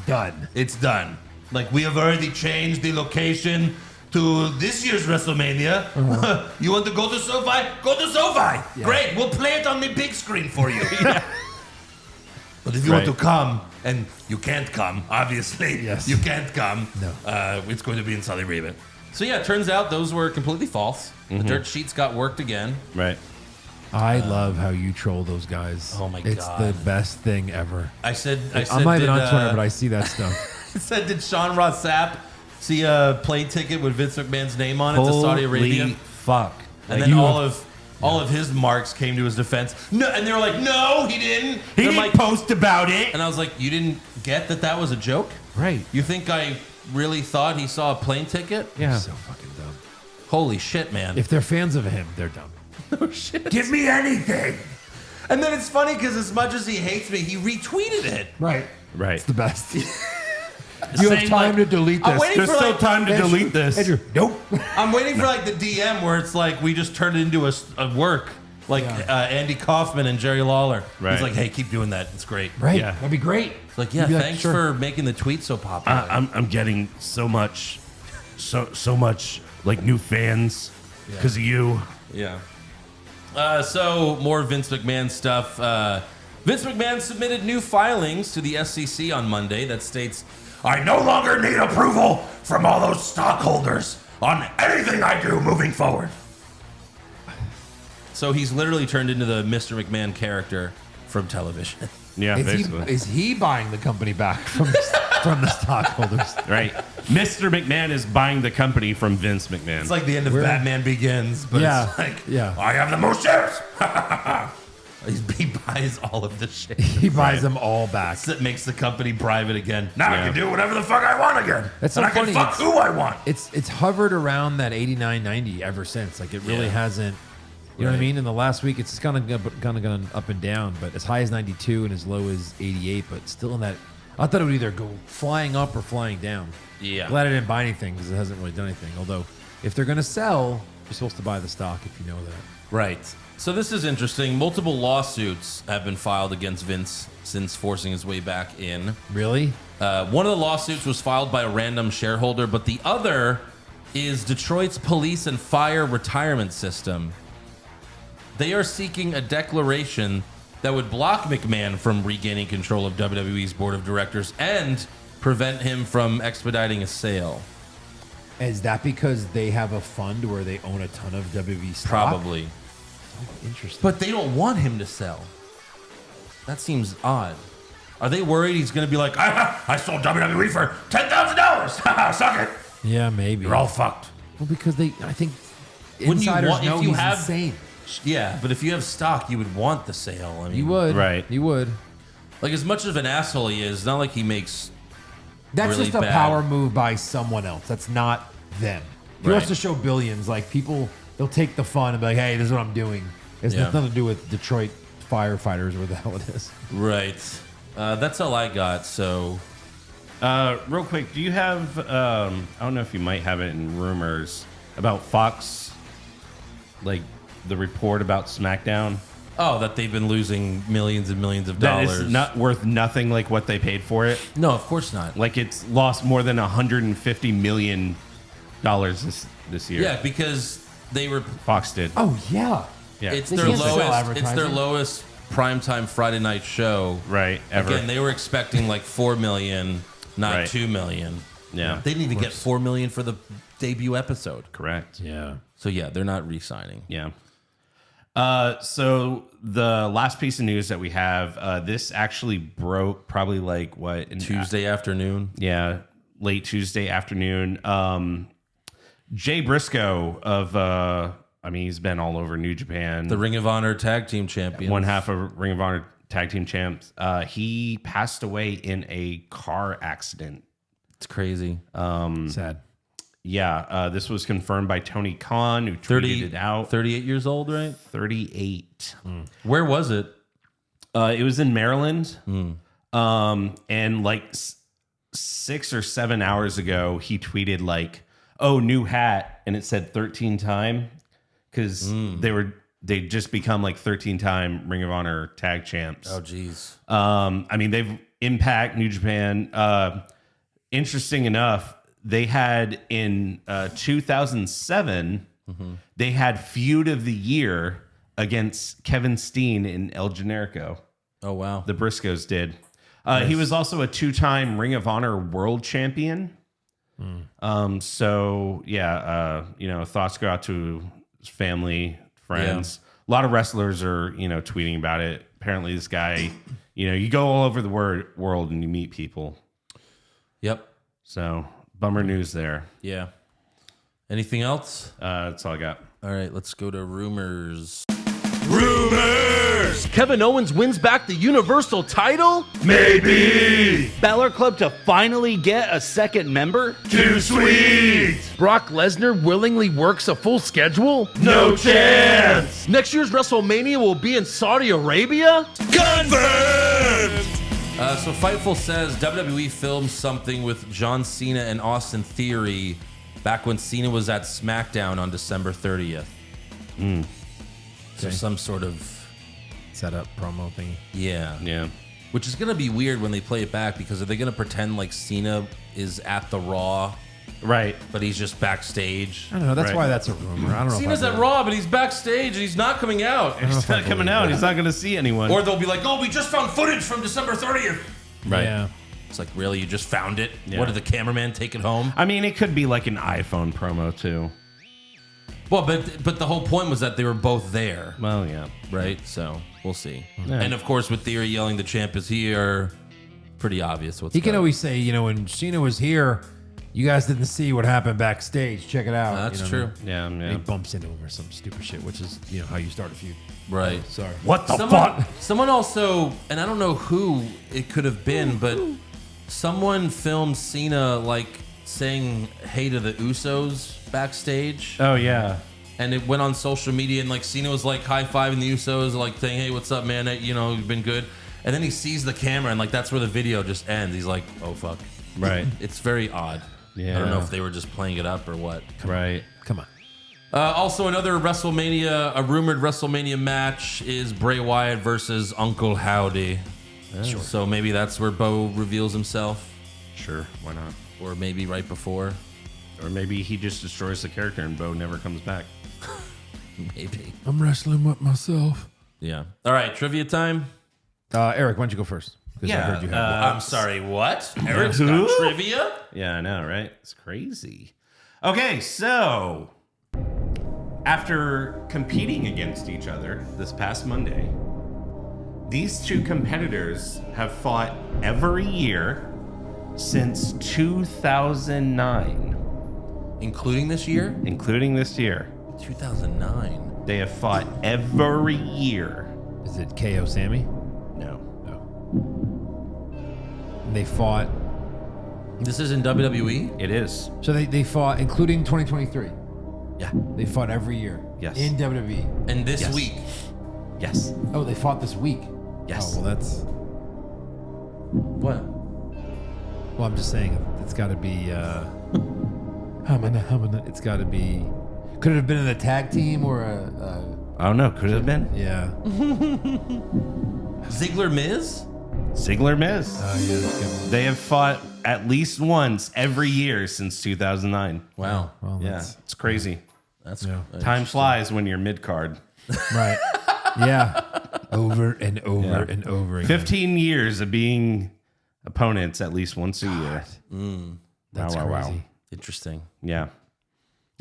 Done. it's done. Like, we have already changed the location to this year's WrestleMania. You want to go to SoFi? Go to SoFi. Great, we'll play it on the big screen for you. But if you want to come, and you can't come, obviously. Yes. You can't come. No. It's going to be in Saudi Arabia. So yeah, it turns out those were completely false. The dirt sheets got worked again. Right. I love how you troll those guys. Oh my It's God. the best thing ever. I said, I'm not even on Twitter, but I see that stuff. I said, did Sean Ross Sapp see a plane ticket with Vince McMahon's name on it to Saudi Arabia? Holy fuck. And then all of his marks came to his defense. No, and they were like, no, he didn't. He And I'm didn't like, post about it. and I was like, you didn't get that was a joke? Right. You think I really thought he saw a plane ticket? Yeah. So fucking dumb. Holy shit, man. If they're fans of him, they're dumb. Oh, shit. Give me anything. And then it's funny because as much as he hates me, he retweeted it. Right. Right. It's the best. You have Saying, time like, to delete I'm this. waiting There's for, still like, time to Andrew, delete this. Andrew, nope. I'm waiting for like the DM where it's like we just turned it into a work. Like Andy Kaufman and Jerry Lawler. Right. He's like, hey, keep doing that. It's great. Right. Yeah. That'd be great. It's like, yeah, You'd be like, thanks sure. for making the tweet so popular. I'm getting so much like new fans because of you. Yeah. So more Vince McMahon stuff. Vince McMahon submitted new filings to the SEC on Monday that states, I no longer need approval from all those stockholders on anything I do moving forward. So he's literally turned into the Mr. McMahon character from television. Yeah, basically. Is he buying the company back from this? from the stockholders. Right. Mr. McMahon is buying the company from Vince McMahon. It's like the end of Batman Begins, but it's like, I have the most shares. He buys all of the shares. He buys them all back. That makes the company private again. Now I can do whatever the fuck I want again. That's so and funny. I can fuck who I want. It's hovered around that 89, 90 ever since. Like it really hasn't. You know what I mean? In the last week, it's kind of gone up and down, but as high as 92 and as low as 88, but still in that. I thought it would either go flying up or flying down. Yeah. Glad I didn't buy anything because it hasn't really done anything. Although, if they're going to sell, you're supposed to buy the stock if you know that. Right. So this is interesting. Multiple lawsuits have been filed against Vince since forcing his way back in. Really? One of the lawsuits was filed by a random shareholder, but the other is Detroit's police and fire retirement system. They are seeking a declaration that would block McMahon from regaining control of WWE's board of directors and prevent him from expediting a sale. Is that because they have a fund where they own a ton of WWE stock? Probably. Interesting. But they don't want him to sell. That seems odd. Are they worried he's going to be like, I sold WWE for $10,000. Suck it. Yeah, maybe. You're all fucked. Well, because I think Wouldn't you insiders want, know if you he's have, insane. Yeah, but if you have stock, you would want the sale. I mean, You would. Right. You would. Like, as much of an asshole he is, not like he makes That's really just a bad. power move by someone else. That's not them. If he wants Right. to show billions, like people, they'll take the fun and be like, hey, this is what I'm doing. It's nothing to do with Detroit firefighters or what the hell it is. Right. That's all I got. So, Real quick, do you have, I don't know if you might have it in rumors about Fox, like the report about SmackDown? that they've been losing millions and millions of That dollars. is not worth nothing like what they paid for it. No, of course not. Like it's lost more than $150 million this year. Yeah, because they were. Fox did. Oh, yeah. Yeah. It's They their can't sell lowest. It's advertising. their lowest primetime Friday night show. Right. Ever. Again, they were expecting like 4 million, not Right. 2 million. Yeah. They didn't even get 4 million for the debut episode. Correct. Yeah. So yeah, they're not re-signing. Yeah. So the last piece of news that we have, this actually broke probably like what? Tuesday afternoon. Yeah. Late Tuesday afternoon. Jay Briscoe of, he's been all over New Japan. The Ring of Honor Tag Team Champion. One half of Ring of Honor Tag Team Champs. He passed away in a car accident. It's crazy. Sad. Yeah, this was confirmed by Tony Khan, who tweeted it out. 38 years old, right? 38. Where was it? It was in Maryland. And like 6 or 7 hours ago, he tweeted like, "Oh, new hat," and it said 13 time because they just become like 13-time Ring of Honor tag champs. Oh, geez. They've Impact, New Japan. Interesting enough, they had in 2007, they had Feud of the Year against Kevin Steen and El Generico. Oh, wow. The Briscoes did. He was also a 2-time Ring of Honor World Champion. Thoughts go out to his family, friends. A lot of wrestlers are, tweeting about it. Apparently this guy, you go all over the world and you meet people. Yep. So bummer news there. Yeah. Anything else? That's all I got. All right, let's go to rumors. Rumors! Kevin Owens wins back the Universal title? Maybe. Balor Club to finally get a second member? Too sweet. Brock Lesnar willingly works a full schedule? No chance. Next year's WrestleMania will be in Saudi Arabia? Confirmed. So Fightful says WWE filmed something with John Cena and Austin Theory back when Cena was at SmackDown on December 30th. So some sort of Setup promo thing. Yeah. Which is going to be weird when they play it back because are they going to pretend like Cena is at the Raw, Right. but he's just backstage? I don't know. That's Right. why that's a rumor. I don't know. Cena's at Raw, but he's backstage and he's not coming out. He's not coming out. He's not going to see anyone. Or they'll be like, "Oh, we just found footage from December 30th." Right. Yeah. It's like, really? You just found it? Yeah. What, did the cameraman take it home? It could be like an iPhone promo too. Well, but the whole point was that they were both there, Well, yeah. right? So we'll see. Yeah. And of course, with Theory yelling, "The champ is here," pretty obvious what's He can going on. always say, when Cena was here, you guys didn't see what happened backstage. Check it out. That's You know true. what I mean? Yeah, And he bumps into him or some stupid shit, which is, how you start a feud. Right. Sorry. What the fuck? Someone also, and I don't know who it could have been, but someone filmed Cena like saying hey to the Usos backstage. Oh yeah. And it went on social media, and like Cena was like high-fiving the Usos, like saying, hey, what's up, man? You've been good. And then he sees the camera, and like that's where the video just ends. He's like, oh, fuck. Right. It's very odd. Yeah. I don't know if they were just playing it up or what. Right. Come on. Also, another WrestleMania, a rumored WrestleMania match is Bray Wyatt versus Uncle Howdy. Sure. So maybe that's where Bo reveals himself. Sure. Why not? Or maybe right before. Or maybe he just destroys the character and Bo never comes back. Maybe. I'm wrestling with myself. Yeah. All right, trivia time. Eric, why don't you go first? 'Cause I heard you had one. I'm sorry, what? Eric's got trivia? Yeah, I know, right? It's crazy. Okay, so after competing against each other this past Monday, these two competitors have fought every year since 2009. Including this year? Including this year. 2009. They have fought every year. Is it KO Sammy? No. And they fought. This is in WWE? It is. So they fought, including 2023. Yeah. They fought every year. Yes. In WWE. And this Yes. week. Yes. Oh, they fought this week. Yes. Oh, well, that's. What? Well, I'm just saying it's got to be. It's got to be. Could it have been in a tag team or a I don't know. Could it have been? yeah. Ziggler Miz? Ziggler Miz. Oh, yeah, that's good. They have fought at least once every year since 2009. Wow. Well, Yeah, it's crazy. That's Time flies when you're mid card. right. Yeah. Over and over Yeah. and over again. 15 years of being opponents at least once a year. That's Wow, wow, wow. crazy. Interesting. Yeah.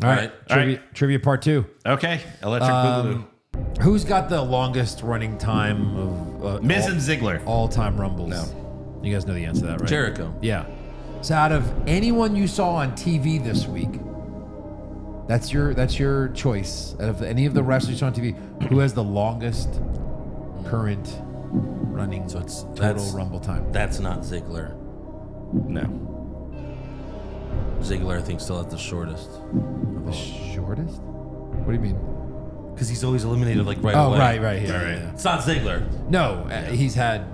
All right. right. Trivia part 2. Okay. Electric Boogaloo. Who's got the longest running time of Miz and Ziggler. all-time Rumbles? No. You guys know the answer to that, right? Jericho. Yeah. So out of anyone you saw on TV this week, that's your choice. Out of any of the wrestlers you saw on TV, who has the longest current running total Rumble time? That's not Ziggler. No. Ziggler, I think, still at the shortest. The shortest? What do you mean? Because he's always eliminated like right Oh, away. right. Yeah, yeah. It's not Ziggler. No, he's had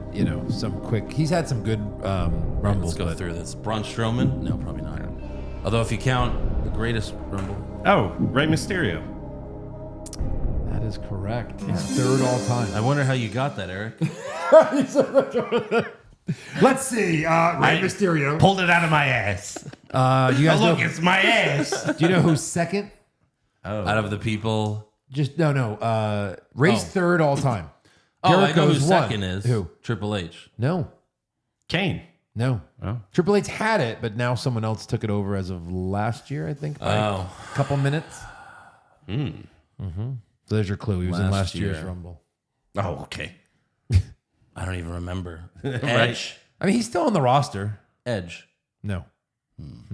some quick. He's had some good Rumbles. Let's go through this. Braun Strowman? No, probably not. Although if you count the greatest Rumble. Oh, Rey Mysterio. That is correct. He's third all time. I wonder how you got that, Eric. Let's see. Rey Mysterio. Pulled it out of my ass. You guys know? It's my ass. Do you know who's second? Out of the people. Just no. Ray's third all time. Oh, I know who Jericho's one. second is. Who? Triple H. No. Kane. No. Oh. Triple H had it, but now someone else took it over as of last year, I think. By a couple minutes. Mm-hmm. So there's your clue. He was in last year's Rumble. Oh, okay. I don't even remember. Right. Edge. I mean, he's still on the roster. Edge. No.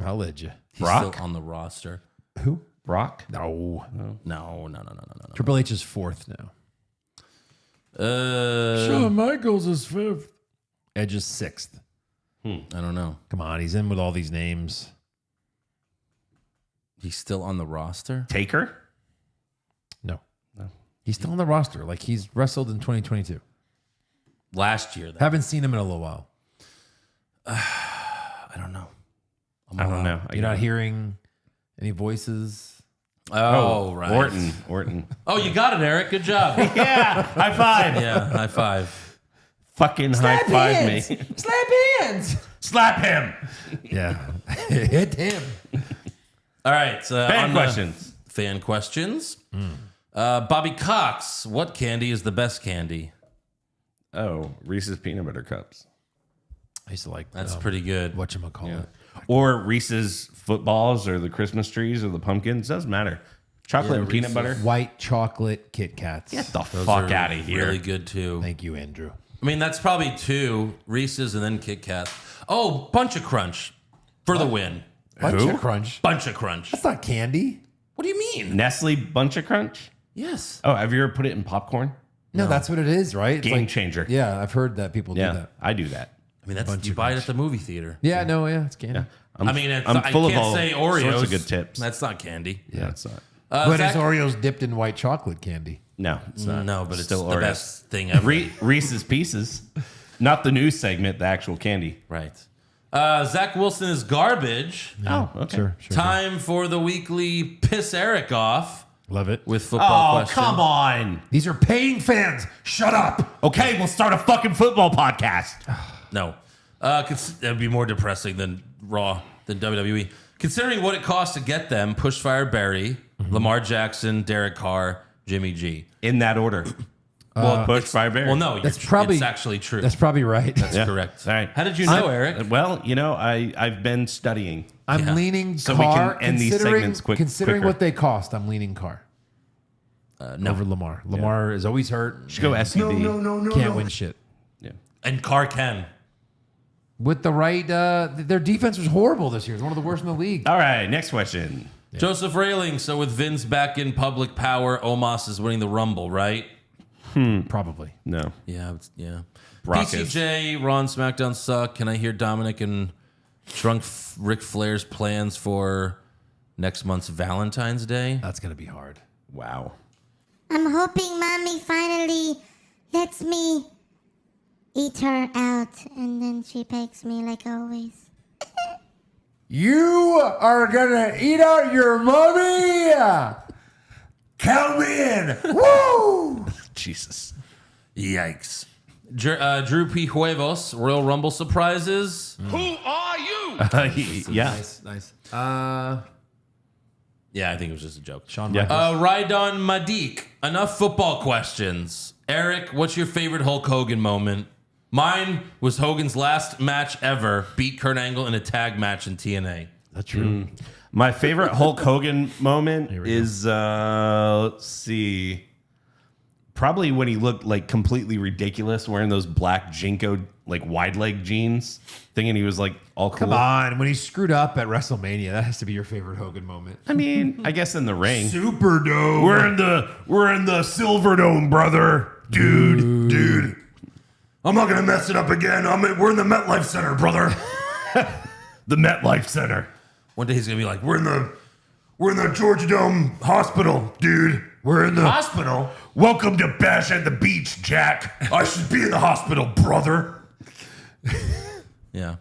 I'll let you. He's Brock? still on the roster. Who? Brock? No. No. Triple H is fourth now. Michaels is fifth. Edge is sixth. I don't know. Come on, he's in with all these names. He's still on the roster? Taker? No. He's still on the roster. Like he's wrestled in 2022. Last year, though. Haven't seen him in a little while. I don't know. I don't know. You're not hearing any voices. Oh, right. Orton. Oh, you got it, Eric. Good job. Yeah. High five. Yeah, high five. Fucking high five me. Slap hands. Slap him. Yeah. Hit him. All right. Fan questions. Fan questions. Bobby Cox, what candy is the best candy? Oh, Reese's peanut butter cups. I used to like That's pretty good. whatchamacallit. Or Reese's footballs or the Christmas trees or the pumpkins. Doesn't matter. Chocolate and peanut Reese's. butter. White chocolate Kit Kats. Get the Those fuck are out of here. Really good, too. Thank you, Andrew. I mean, that's probably 2 Reese's and then Kit Kats. Oh, Bunch of Crunch for the win. Bunch of Crunch. Bunch of Crunch. That's not candy. What do you mean? Nestle Bunch of Crunch? Yes. Oh, have you ever put it in popcorn? No, that's what it is, right? It's Game changer. Yeah, I've heard that people do Yeah, that. I do that. I mean, that's you buy it at the movie theater. Yeah, no, yeah, it's candy. I'm, I mean, it's, I'm full I of can't all say Oreos. sorts of good tips. That's not candy. Yeah, it's not. But Zach- is Oreos dipped in white chocolate candy? No, it's not. No, but it's still the Oreos. best thing ever. Reese's Pieces. Not the news segment, the actual candy. Right. Zach Wilson is garbage. Oh, okay. Sure. Time for the weekly Piss Eric Off Love it. with football Oh, question. come on. These are paying fans. Shut up. Okay, we'll start a fucking football podcast. No. That'd be more depressing than Raw, than WWE. Considering what it costs to get them, Pushfire Barry, Lamar Jackson, Derek Carr, Jimmy G. In that order. Well, Pushfire Barry. Well, no, That's probably it's actually true. That's probably right. That's correct. All right. How did you know, Eric? Well, you know, I've been studying. I'm leaning So we car. can end these segments considering quicker. what they cost, I'm leaning car No. over Lamar. Lamar is always hurt. Should go SUV. Can't win shit. Yeah. And Carr can. With the right, their defense was horrible this year. It's one of the worst in the league. All right, next question. Joseph Railing. So with Vince back in public power, Omos is winning the Rumble, right? Probably. No. Yeah. Brock is. PCJ, Raw and SmackDown suck. Can I hear Dominic and Drunk Ric Flair's plans for next month's Valentine's Day? That's gonna be hard. Wow. I'm hoping mommy finally lets me eat her out, and then she pecks me like always. You are gonna eat out your mommy. Count me in. Woo! Jesus. Yikes. Drew P. Huevos, Royal Rumble surprises. Who are you? Yeah. Nice. Yeah, I think it was just a joke. Shawn Yeah. Michaels. Rydon Madik, enough football questions. Eric, what's your favorite Hulk Hogan moment? Mine was Hogan's last match ever, beat Kurt Angle in a tag match in TNA. That's true. My favorite Hulk Hogan moment is, let's see, probably when he looked like completely ridiculous wearing those black Jinko, like wide leg jeans, thinking he was like all cool. Come on, when he screwed up at WrestleMania, that has to be your favorite Hogan moment. I mean, I guess in the ring. Superdome. We're in the Silverdome, brother. Dude. I'm not gonna mess it up again. We're in the MetLife Center, brother. The MetLife Center. One day he's gonna be like, We're in the Georgia Dome Hospital, dude. We're in the hospital. Welcome to Bash at the Beach, Jack. I should be in the hospital, brother. Yeah.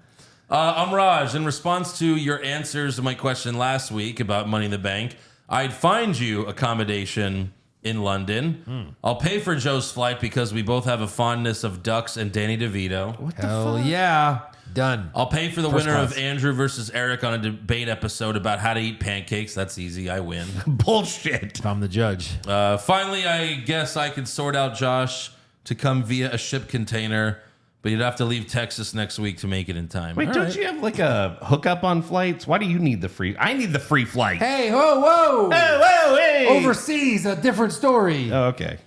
I'm Raj. In response to your answers to my question last week about Money in the Bank, I'd find you accommodation in London. I'll pay for Joe's flight because we both have a fondness of ducks and Danny DeVito. Hell yeah. Done. I'll pay for the First winner class. of Andrew versus Eric on a debate episode about how to eat pancakes. That's easy. I win. Bullshit. If I'm the judge. Finally, I guess I could sort out Josh to come via a ship container, but you'd have to leave Texas next week to make it in time. Wait, All don't right. you have like a hookup on flights? Why do you need the free? I need the free flight. Hey, whoa. Whoa, hey. Overseas, a different story. Oh, okay.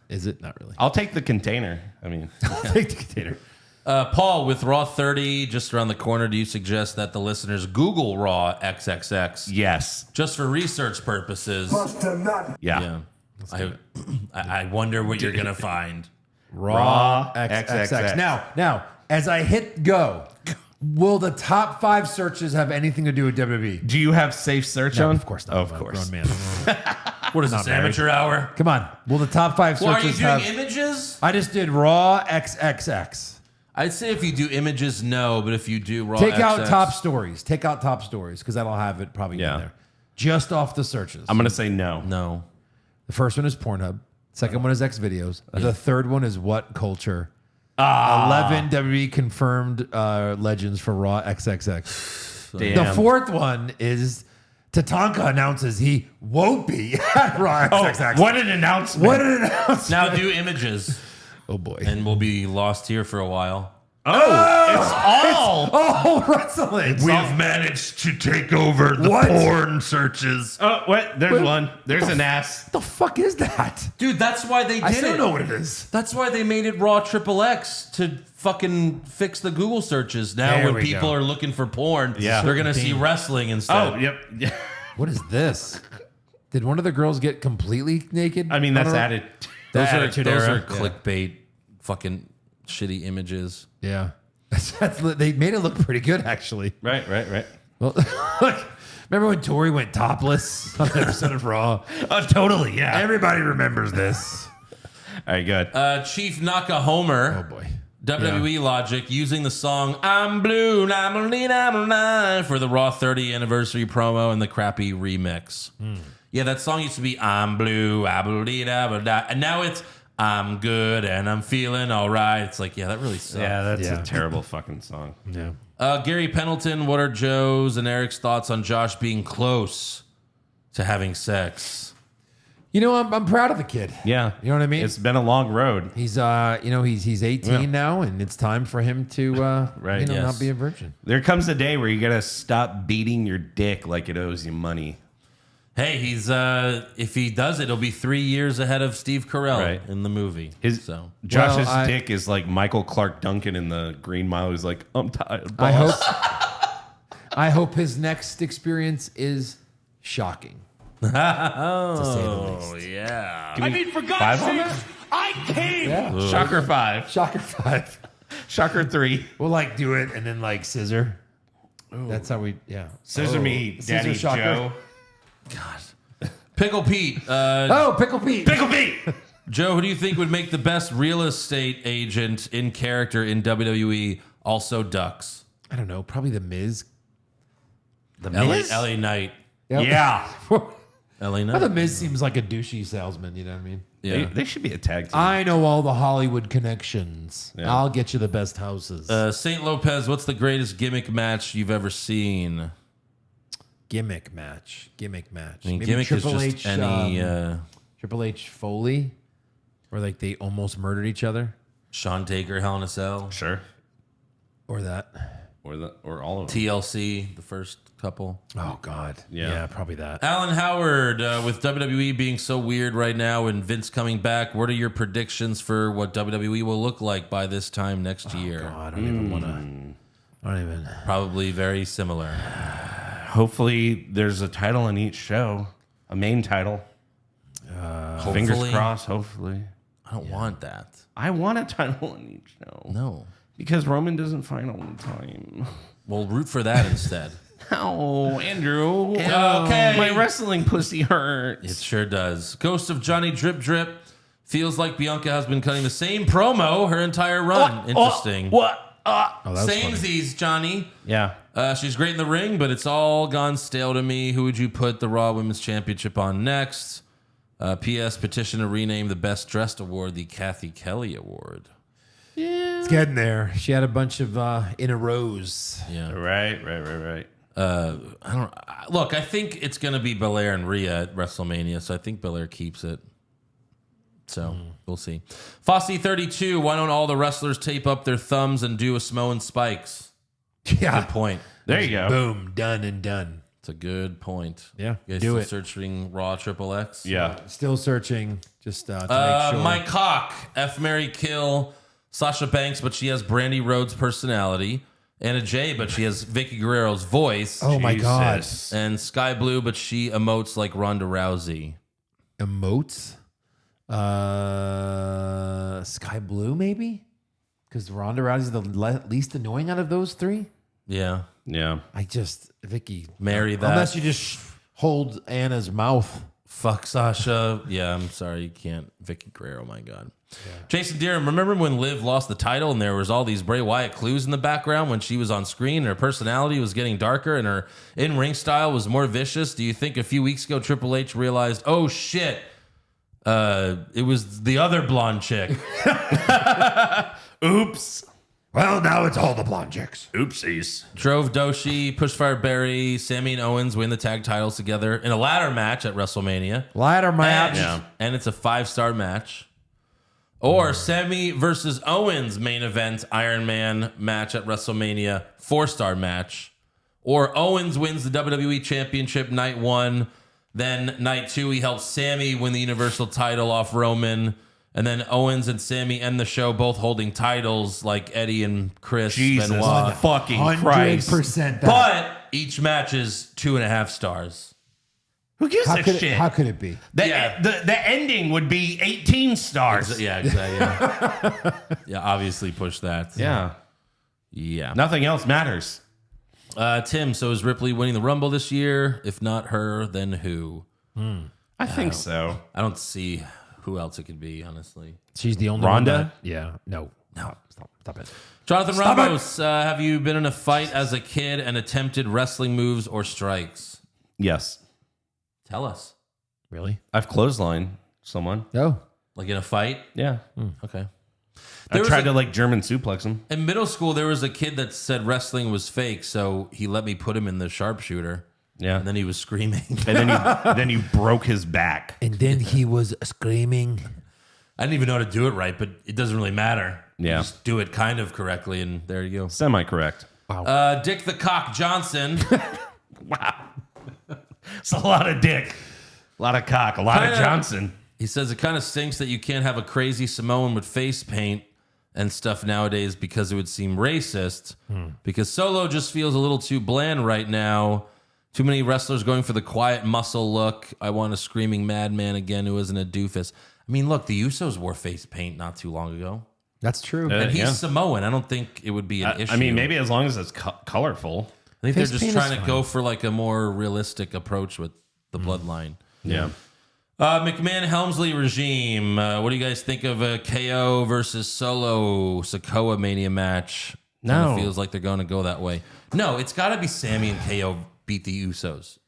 Is it? Not really. I'll take the container. I mean, Take the container. Paul, with Raw 30 just around the corner, do you suggest that the listeners Google Raw XXX yes. just for research purposes? Yeah. Yeah. I wonder what you're going to find. Raw XXX. XXX. Now, as I hit go, will the top 5 searches have anything to do with WWE? Do you have safe search No, on? of course not. Oh, of I'm a course. grown man. What is this, amateur hour? Come on. Will the top 5 Well, are you searches doing have... images? I just did Raw XXX. I'd say if you do images, no, but if you do Raw Take XX, out top stories. Take out top stories because that'll have it probably Yeah. in there. Just off the searches. I'm going to say no. No. The first one is Pornhub. Second one is X videos. The third one is What Culture. 11 WWE confirmed legends for Raw XXX. Damn. The fourth one is Tatanka announces he won't be at Raw XXX. What an announcement. What an announcement. Now do images, Oh boy. and we'll be lost here for a while. Oh, wrestling. We have managed to take over the porn searches. Oh, what? There's one. There's an ass. What the fuck is that? Dude, that's why they did I it. still know what it is. That's why they made it Raw XXX to fucking fix the Google searches. Now There when we people go. are looking for porn, Yeah. they're going to see wrestling instead. Oh, yep. What is this? Did one of the girls get completely naked? I mean, that's on her- added. Those are Attitude Era. clickbait fucking shitty images. Yeah. They made it look pretty good, actually. Right. Well, remember when Tori went topless on the episode of Raw? Oh, totally. Yeah. Everybody remembers this. All right, good. Chief Naka Homer. Oh, boy. WWE Logic using the song I'm Blue, I'm alive for the Raw 30 anniversary promo and the crappy remix. Yeah, that song used to be I'm Blue, and now it's I'm good and I'm feeling all right. It's like, yeah, that really sucks. Yeah, that's a terrible fucking song. Yeah. Gary Pendleton, what are Joe's and Eric's thoughts on Josh being close to having sex? You know, I'm proud of the kid. Yeah. You know what I mean? It's been a long road. He's he's 18 now, and it's time for him to Right, yes. not be a virgin. There comes a day where you gotta stop beating your dick like it owes you money. Hey, he's if he does it, it'll be 3 years ahead of Steve Carell Right. in the movie. Josh's Well, dick is like Michael Clark Duncan in the Green Mile. He's like, I'm tired, I boss. hope his next experience is shocking. To say the least. Yeah. I mean, for God's sake, I came! Yeah. Shocker 5. Shocker 5. Shocker 3. We'll like do it and then like scissor. That's how we Scissor me, Scissor Daddy shocker. Joe. Pickle Pete. Pickle Pete. Pickle Pete! Joe, who do you think would make the best real estate agent in character in WWE? Also ducks. I don't know. Probably the Miz. LA Knight. Yep. Yeah. LA Knight. Well, the Miz seems like a douchey salesman. You know what I mean? Yeah. They should be a tag team. I know all the Hollywood connections. Yeah. I'll get you the best houses. Saint Lopez, what's the greatest gimmick match you've ever seen? Gimmick match. I mean, Maybe gimmick Triple is just H, any Triple H Foley, where like they almost murdered each other, Sean Taker, Hell in a Cell, Sure. or that. Or all of them. TLC, the first couple. Oh God. Yeah. Probably that. Alan Howard, with WWE being so weird right now and Vince coming back, what are your predictions for what WWE will look like by this time next year? God, I don't even want to. I don't even. Probably very similar. Hopefully, there's a title in each show, a main title. Fingers Hopefully. crossed. Hopefully, I don't want that. I want a title in each show. No. Because Roman doesn't fight all the time. We'll root for that instead. Oh, Andrew. Okay. My wrestling pussy hurts. It sure does. Ghost of Johnny Drip Drip feels like Bianca has been cutting the same promo her entire run. Interesting. What? Samesies, Johnny. Yeah. She's great in the ring, but it's all gone stale to me. Who would you put the Raw Women's Championship on next? P.S. Petition to rename the Best Dressed Award the Kathy Kelly Award. It's getting there. She had a bunch of in a rows. Yeah. Right. I think it's going to be Belair and Rhea at WrestleMania, so I think Belair keeps it. So we'll see. Fossey32, why don't all the wrestlers tape up their thumbs and do a Samoan spikes? Yeah. Good point. There you go. Boom. Done and done. It's a good point. Yeah, You guys do still it. searching Raw XXX? Yeah. Still searching, just to make sure. Mike Hawk, F. Mary Kill, Sasha Banks, but she has Brandy Rhodes' personality. Anna Jay, but she has Vicky Guerrero's voice. Oh my God. Jesus. And Sky Blue, but she emotes like Ronda Rousey. Emotes. Sky Blue, maybe? Because Ronda Rousey's the least annoying out of those three. Yeah. Yeah. Vicky. Marry that. Unless you just hold Anna's mouth. Fuck Sasha. Yeah, I'm sorry. You can't. Vicky Guerrero, my God. Jason Deere, remember when Liv lost the title and there was all these Bray Wyatt clues in the background when she was on screen and her personality was getting darker and her in-ring style was more vicious? Do you think a few weeks ago Triple H realized, oh shit, it was the other blonde chick? Oops. Well, now it's all the blonde chicks. Oopsies. Drove Doshi, Pushfire Barry, Sammy and Owens win the tag titles together in a ladder match at WrestleMania. Ladder match. Yeah. And it's a 5-star match. Or Sami versus Owens main event Iron Man match at WrestleMania, 4-star match. Or Owens wins the WWE Championship night 1. Then night 2, he helps Sami win the Universal title off Roman. And then Owens and Sami end the show both holding titles like Eddie and Chris Jesus Benoit. fucking Christ. 100% that. But each match is 2.5 stars. Who gives a shit? How could it be? The ending would be 18 stars. Yeah, exactly. Yeah, yeah, obviously push that. Yeah. Yeah. Nothing else matters. Tim, so is Ripley winning the Rumble this year? If not her, then who? I think so. I don't see who else it could be, honestly. She's the only Rhonda? one that- yeah. No. Stop it. Jonathan Ramos, have you been in a fight as a kid and attempted wrestling moves or strikes? Yes. Tell us. Really? I've clotheslined someone. No. Like in a fight? Yeah. Okay. I tried to like German suplex him. In middle school, there was a kid that said wrestling was fake, so he let me put him in the sharpshooter. Yeah. And then he was screaming. And then you broke his back. And then he was screaming. I didn't even know how to do it right, but it doesn't really matter. Yeah. You just do it kind of correctly, and there you go. Semi-correct. Dick the Cock Johnson. Wow. It's a lot of dick. A lot of cock. A lot of Johnson. He says it kind of stinks that you can't have a crazy Samoan with face paint and stuff nowadays because it would seem racist. Because Solo just feels a little too bland right now. Too many wrestlers going for the quiet muscle look. I want a screaming madman again who isn't a doofus. I mean, look, the Usos wore face paint not too long ago. That's true. And he's Samoan. I don't think it would be an issue. I mean, maybe as long as it's colorful. I think Face they're just paint trying is to fine. go for like a more realistic approach with the bloodline. Yeah. McMahon Helmsley regime. What do you guys think of a KO versus Solo Sokoa Mania match? No. Kinda feels like they're going to go that way. No, it's got to be Sami and KO beat the Usos.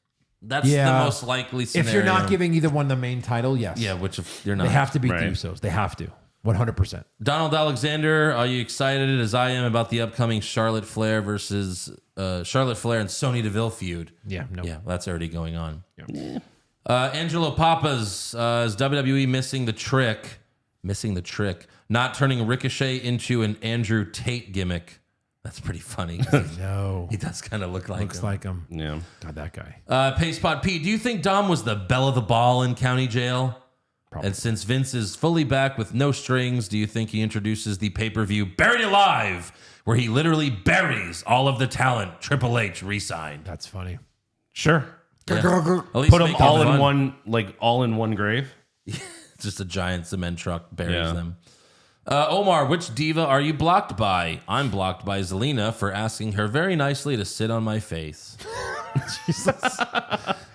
That's the most likely scenario. If you're not giving either one the main title, yes. Yeah, which if you're not. They have to beat Right. the Usos. They have to. 100%. Donald Alexander, are you excited as I am about the upcoming Charlotte Flair versus Charlotte Flair and Sonya Deville feud? Yeah, no. Yeah, that's already going on. Yeah. Angelo Papas, is WWE missing the trick? Not turning Ricochet into an Andrew Tate gimmick. That's pretty funny. No. He does kind of look like Looks him. like him. Yeah. God, that guy. Payspot Pete, do you think Dom was the belle of the ball in county jail? Probably. And since Vince is fully back with no strings, do you think he introduces the pay-per-view Buried Alive, where he literally buries all of the talent Triple H re-signed? That's funny. Sure. Yeah. At least Put them make all it in fun. one, like all in one grave. Just a giant cement truck buries Yeah. them. Omar, which diva are you blocked by? I'm blocked by Zelina for asking her very nicely to sit on my face. Jesus.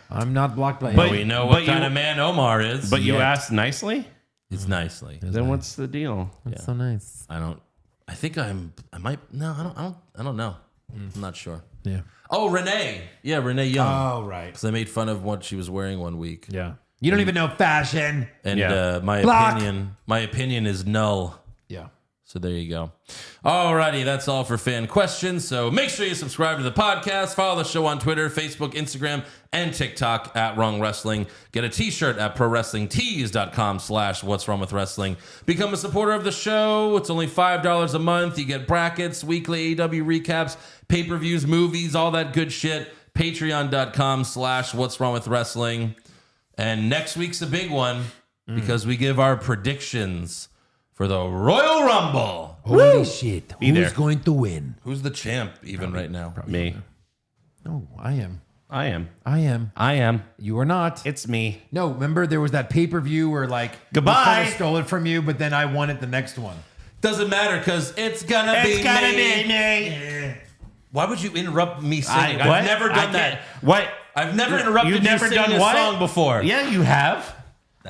I'm not blocked by But- him. We know but what kind of man Omar is. But you Yeah. asked nicely? It's nicely. Then what's the deal? That's so nice. I don't know. I'm not sure. Yeah. Oh, Renee. Yeah, Renee Young. Oh, right. Because I made fun of what she was wearing one week. Yeah. You don't even know fashion. And Yeah. my Block. opinion is null. Yeah. So there you go. Alrighty, that's all for fan questions. So make sure you subscribe to the podcast. Follow the show on Twitter, Facebook, Instagram, and TikTok at Wrong Wrestling. Get a t-shirt at prowrestlingtees.com/What's Wrong with Wrestling. Become a supporter of the show. It's only $5 a month. You get brackets, weekly AEW recaps, pay-per-views, movies, all that good shit. Patreon.com/What's Wrong with Wrestling. And next week's a big one because we give our predictions for the Royal Rumble. Holy shit. Be there. Who's going to win? Who's the champ even right now? Me. No, I am. I am. I am. I am. You are not. It's me. No, remember there was that pay-per-view where like Goodbye. we kinda stole it from you, but then I won it the next one. Doesn't matter because it's gonna be me. Why would you interrupt me singing? What? I've never done that. What? I've never interrupted You've you never singing done a what? song before. Yeah, you have.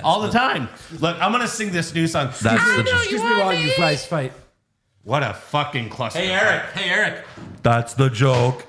All the time. Look, I'm gonna sing this new song. Excuse me while you guys fight. What a fucking cluster. Hey Eric. That's the joke.